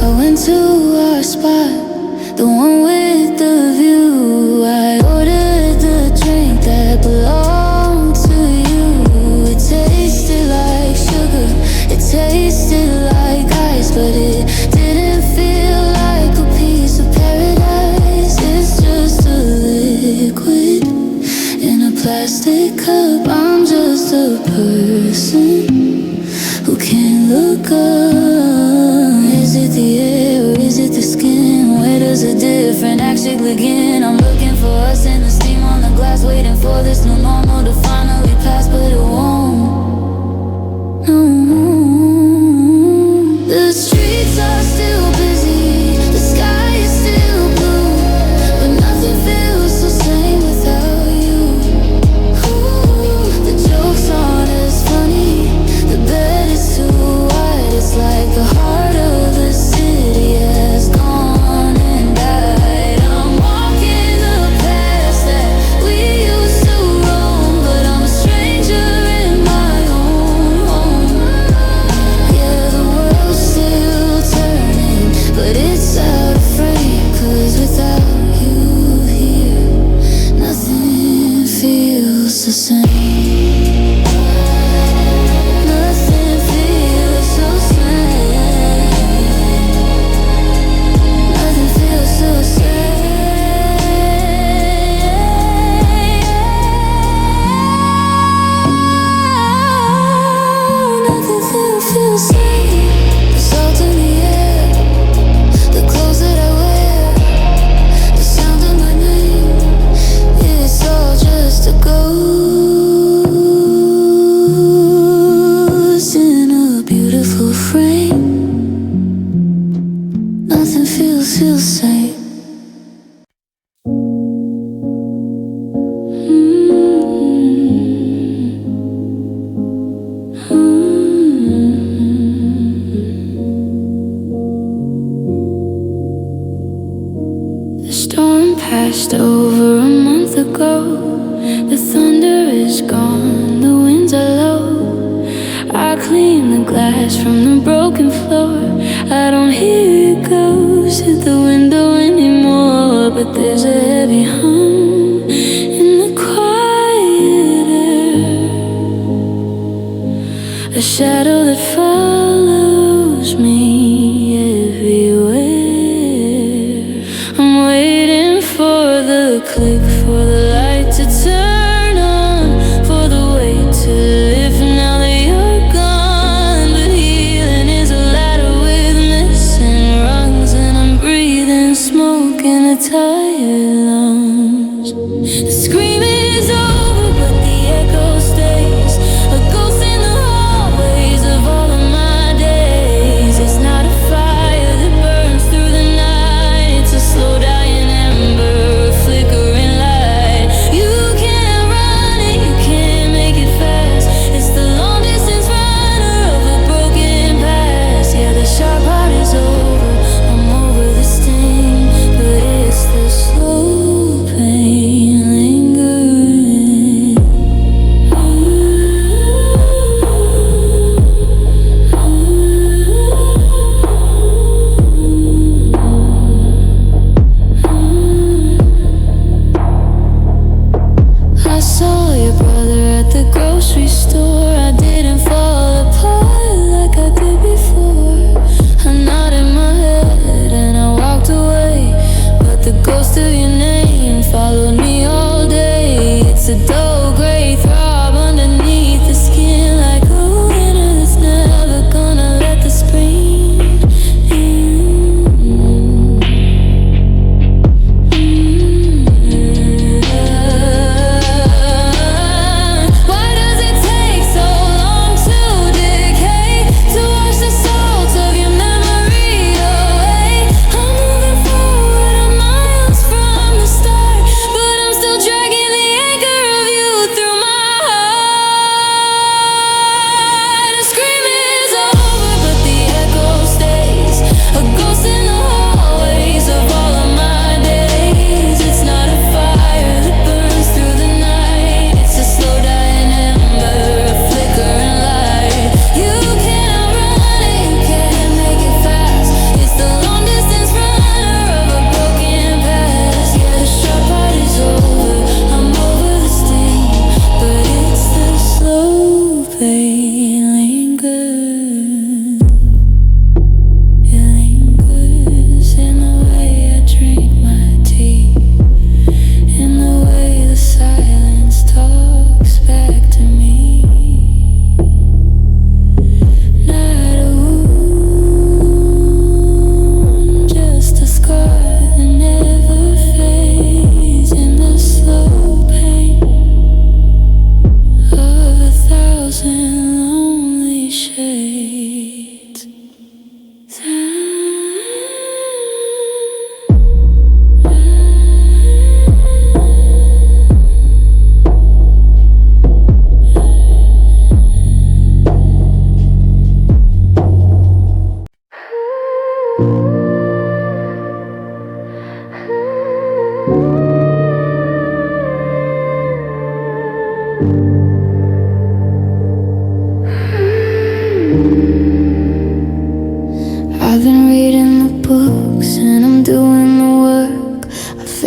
I went to our spot, the one with the view. I ordered the drink that belonged to you. It tasted like sugar, it tasted like ice, but it didn't feel like a piece of paradise. It's just a liquid in a plastic cup. I'm just a person who can't look up. Is it the air or is it the skin? Where does a different action begin? I'm looking for us in the steam on the glass, waiting for this new normal to finally pass, but it won't. No. The streets are still busy, the sky is still blue, but nothing feels the same without you. Ooh, the jokes aren't as funny, the bed is too wide. It's like the heart of the city has gone and died. I'm walking the paths that we used to roam, but I'm a stranger in my own home. Yeah, the world's still turning, but it's out of frame, 'cause without you here, nothing feels the same. Nothing feels the same. Nothing feels the same. Nothing feels the same. The salt in the air, the clothes that I wear, the sound of my name, it's all just a ghost in a beautiful frame. Nothing feels the same. The storm passed over a month ago. The thunder is gone, the winds are low. I clean the glass from the broken floor. I don't hear it goes to the window anymore, but there's a heavy hum in the quiet air, a shadow that follows me everywhere. I'm waiting for the click, for the light to turn on, for the weight to lift now that you're gone. But healing is a ladder with missing rungs, and I'm breathing smoke in a tired lungs. The screaming is over, but the echo stays, a ghost in the hallways of all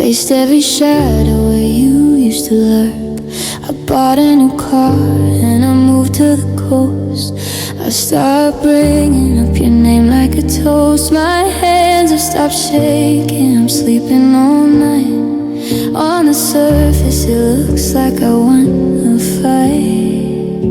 traced every shadow where you used to lurk. I bought a new car and I moved to the coast. I stopped bringing up your name like a toast. My hands have stopped shaking, I'm sleeping all night. On the surface it looks like I won a fight,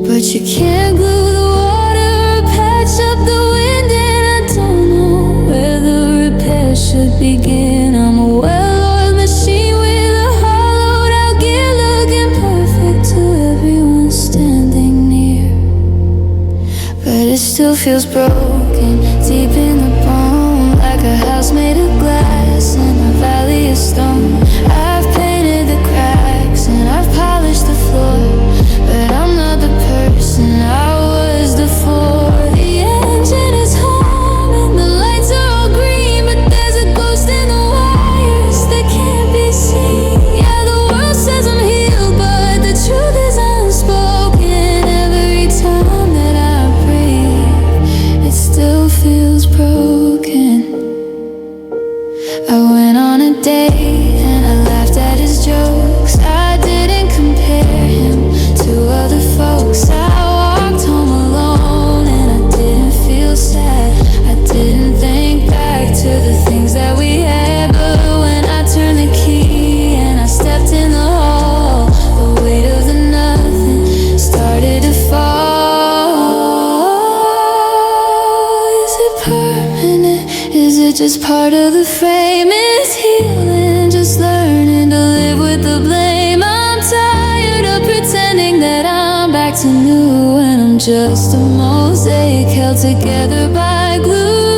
but you can't glue the water or patch up the wind. And I don't know where the repair should begin. I'm a well-oiled machine with a hollowed out gear, looking perfect to everyone standing near. But it still feels broken, deep in the bone, like a house made of glass in a valley of stone. I've painted the cracks and I've polished the floor, but I'm not the person I was before. The engine is home and the lights are all green, but there's a ghost in the wires that can't be seen. Yeah, the world says I'm healed, but the truth is unspoken. Every time that I breathe, it still feels broken. I went on a date and I laughed at his jokes. I didn't compare him to other folks. I walked home alone and I didn't feel sad. I didn't think back to the things that we had. But when I turned the key and I stepped in the hall, the weight of the nothing started to fall. Is it permanent? Is it just part of the frame? It's healing, just learning to live with the blame. I'm tired of pretending that I'm back to new, and I'm just a mosaic held together by glue.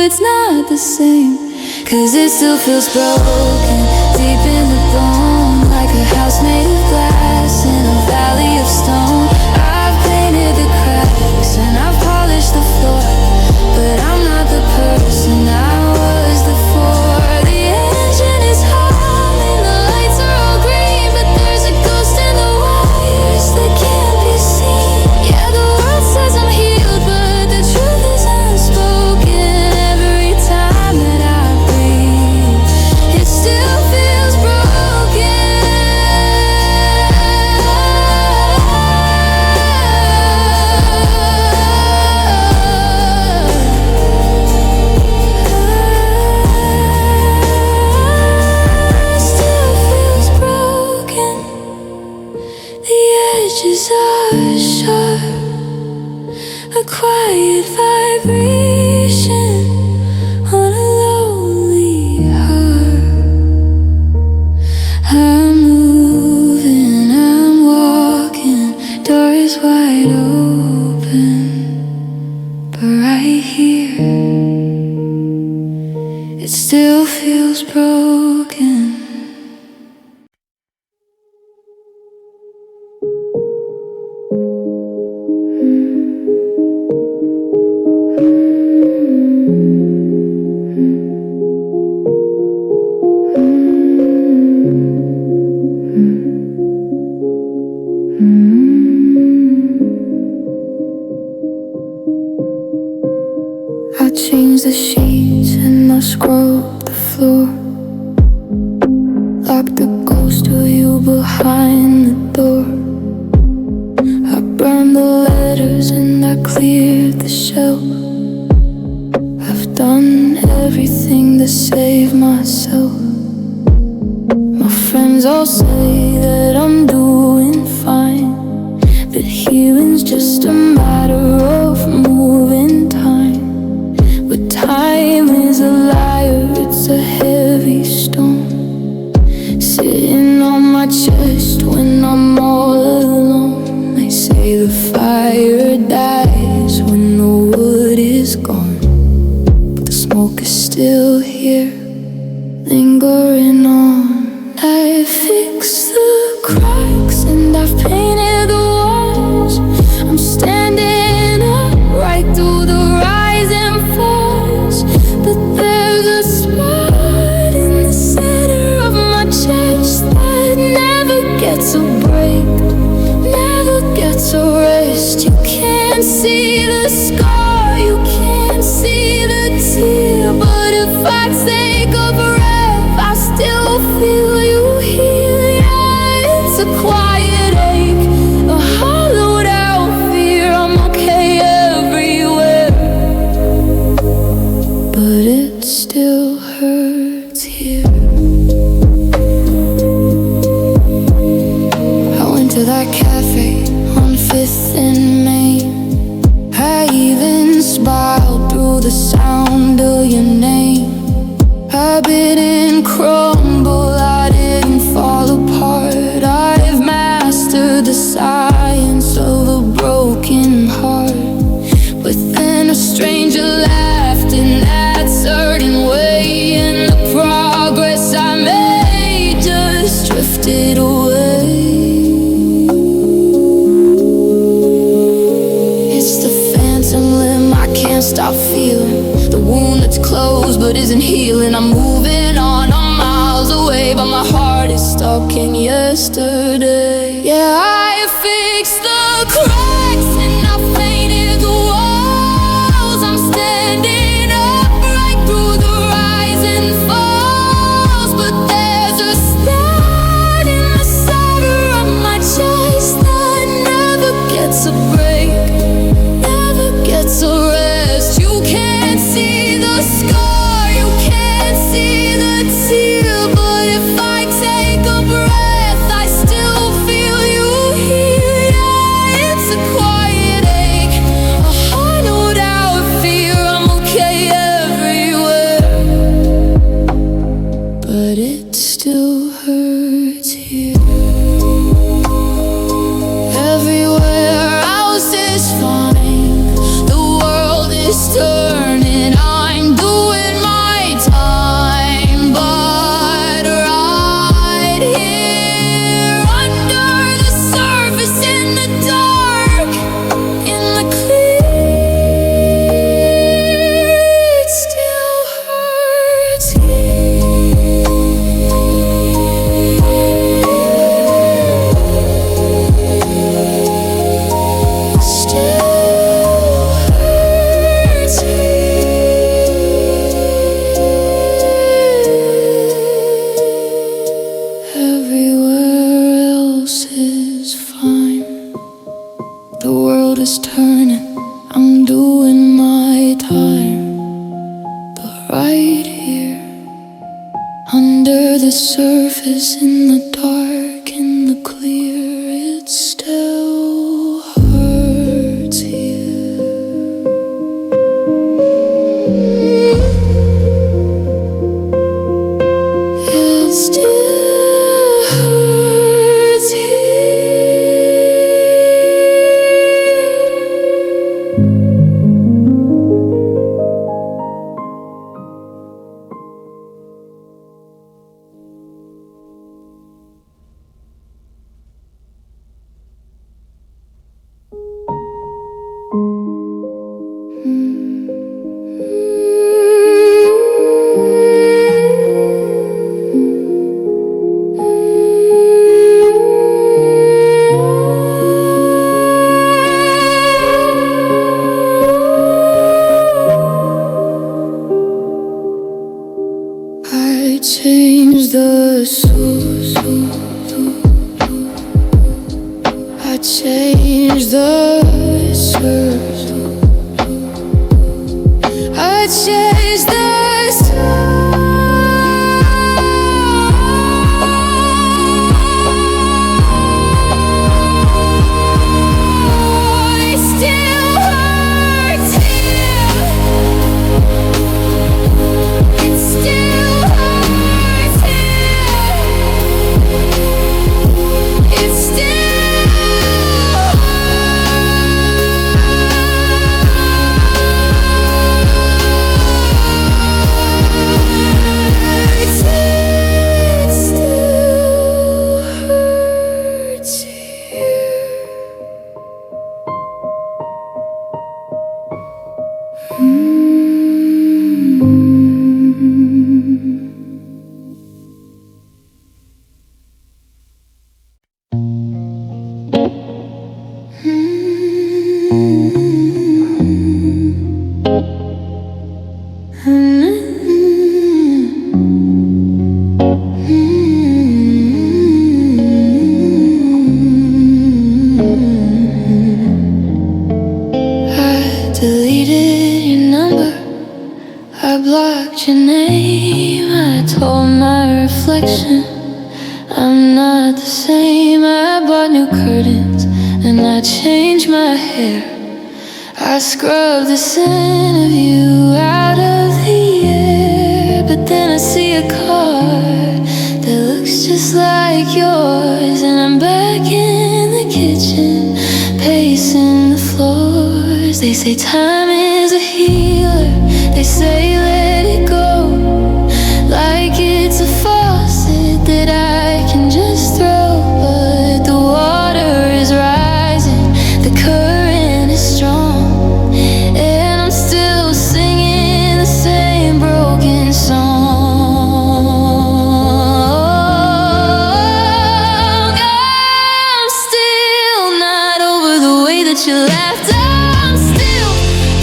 It's not the same, 'cause it still feels broken, deep in the bone, like a house made of glass in a valley of stone. I've painted the cracks and I've polished the floor, but I'm not the person I was before. The engine is home and the lights are all green, but there's a ghost in the wires that can't be seen. Yeah, the world says I'm healed, but the truth is unspoken. Every time that I breathe, it still feels broken. Still feels broken. The edges are sharp, a quiet vibration on a lonely heart. I'm moving, I'm walking, door is wide open, but right here, it still feels broken. I changed the sheets and I scrubbed the floor, locked the ghost of you behind the door. I burned the letters and I cleared the shelf. I've done everything to save myself. My friends all say that I'm doing fine, but healing's just a matter of moving time. But time is a liar, it's a heavy stone sitting on my chest when I'm all alone. They say the fire dies when the wood is gone, but the smoke is still here, lingering on. I fixed the cracks and I've painted the walls. I'm standing up right through the rise and falls, but there's a spot in the center of my chest that never gets a break, never gets a rest. You can't see the scar, you can't see the tear stop feeling the wound that's closed but isn't healing. I'm moving on, I'm miles away, but my heart is stuck in yesterday. Yeah, I fixed the cracks and I painted the walls. I'm standing upright through the rise and falls, but there's a stain in the center of my chest that never gets a break, never gets a rest. You can't see the scar, you can't see the tear, but if I take a breath, I still feel you here. Yeah, it's a quiet ache, a hollowed out fear. I'm okay everywhere, but it still hurts here. Everywhere else is fine, the world is turning, I'm doing my time, but right here under the surface, in the dark, in the clear, it still hurts here. Still hurts here. Everywhere else is fine, the world is turning, I'm doing my time, but right here under the surface, in the dark, in the clear, it still hurts here. It still hurts here. I changed the source, I changed the source, I changed the source. It still hurts here. It still hurts here. It still hurts. It still hurts here. I deleted your number, I blocked your name, I told my reflection I'm not the same. I bought new curtains and I changed my hair, I scrubbed the scent of you out of the air. But then I see a car that looks just like yours, and I'm back in the kitchen, pacing the floors. They say time is a healer, they say let it go, like it's a faucet that I can just throw. But the water is rising, the current is strong, and I'm still that you left. I'm still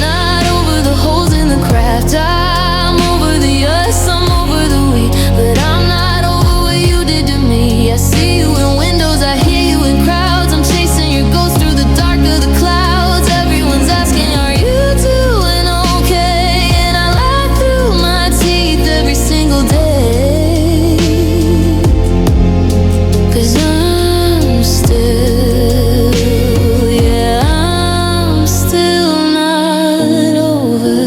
not over the holes in the craft. I'm over the us, I'm over the we, but I'm not over what you did to me. I see you in windows, I hear you in crowds. I'm chasing your ghost through the dark of the clouds. Everyone's asking, are you doing okay? And I lie through my teeth every single day, 'cause I'm still, yeah, I'm still not over.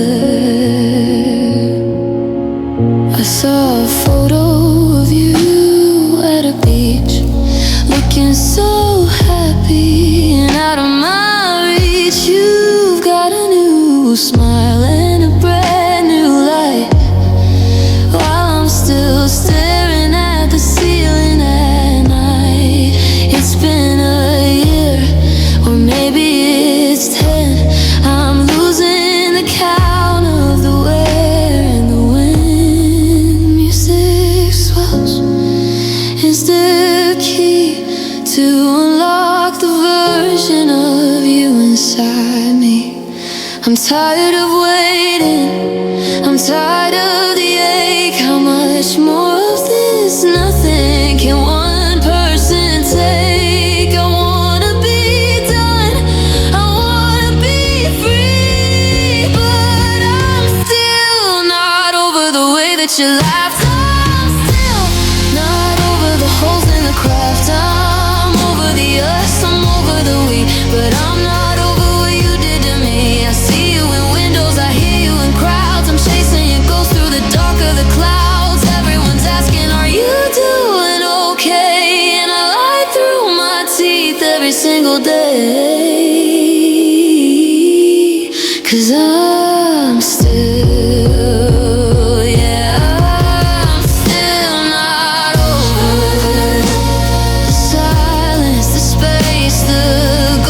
I saw a photo of you at a beach, looking so happy and out of my reach. You've got a new smile and a brand new light, while I'm still staring at the ceiling at night. It's been a year, or maybe it's 10. I'm losing the count of the where and the when. Music swells is the key to unlock the version of you inside me. I'm tired of waiting, I'm tired of the ache. How much more of this? Nothing can one person take. I wanna be done, I wanna be free, but I'm still not over the way that you laughed. I'm still not over the holes in the craft. I'm over the us, I'm over the we, but I'm not over what you did to me. I see you in windows, I hear you in crowds. I'm chasing your ghost through the dark of the clouds. Everyone's asking, are you doing okay? And I lie through my teeth every single day, 'cause I'm still, yeah, I'm still not over. The silence, the space, the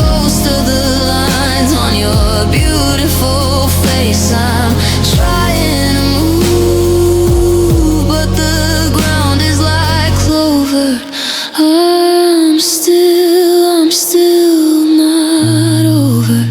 ghost of the lines on your beautiful face. I'm trying to move, but the ground is like clover. I'm still not over.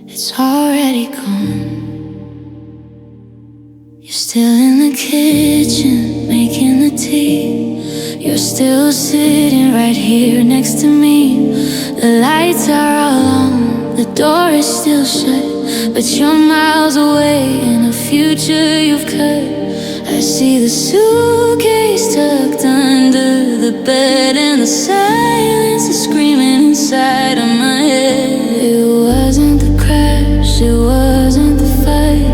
It's already gone. You're still in the kitchen making the tea. You're still sitting right here next to me. The lights are all on, the door is still shut, but you're miles away in a future you've cut. I see the suitcase tucked under the bed, and the silence is screaming inside of my head. It wasn't the crash, it wasn't the fight,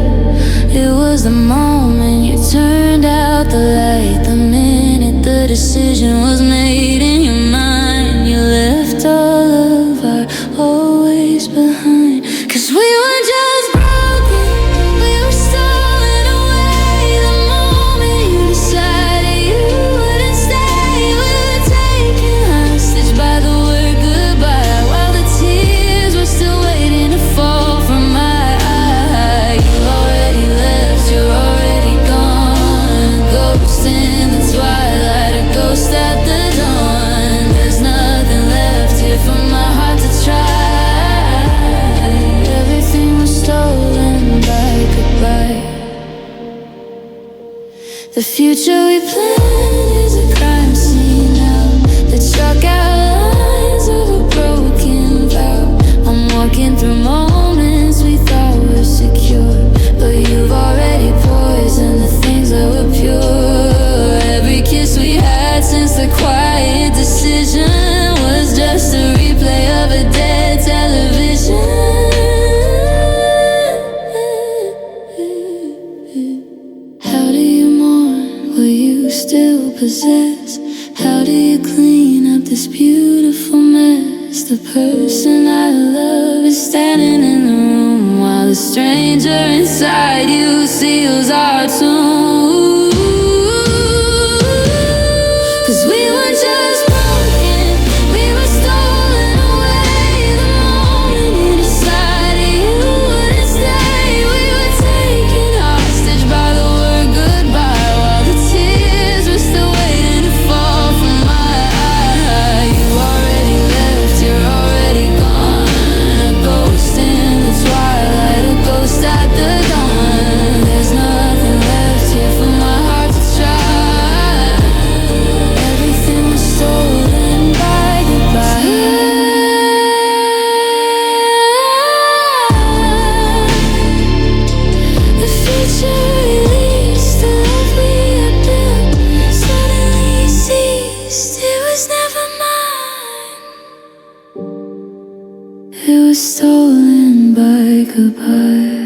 it was the moment you turned out the light. The minute the decision was made in your mind, you left all of our always behind. 'Cause we were just broken, we were stolen away. The moment you decided you wouldn't stay, we were taken hostage by the word goodbye, while the tears were still waiting to fall from my eye. You've already left, you're already gone, a ghost in the twilight, a ghost at the dawn. There's nothing left here for my heart to try. Everything was stolen by goodbye. The future we planned is a crime scene now. The chalk outlines of a broken vow. I'm walking through moments we thought were secure, but you've already poisoned the things that were pure. Every kiss we had since the quiet decision was just a replay of a dead television. How do you mourn? Will you still the person I love is standing in the room, while the stranger inside you seals our tomb. 'Cause we were just broken, we were stolen away. The moment you decided you wouldn't stay, we were taken hostage by the word goodbye, while the tears were still waiting to fall from my eye. You already left, you're already gone, a ghost in the twilight, a ghost at the dawn. There's nothing left here for my heart to try. Everything was stolen by goodbye. The future released, the love we had built suddenly ceased. It was never mine. It was stolen by goodbye.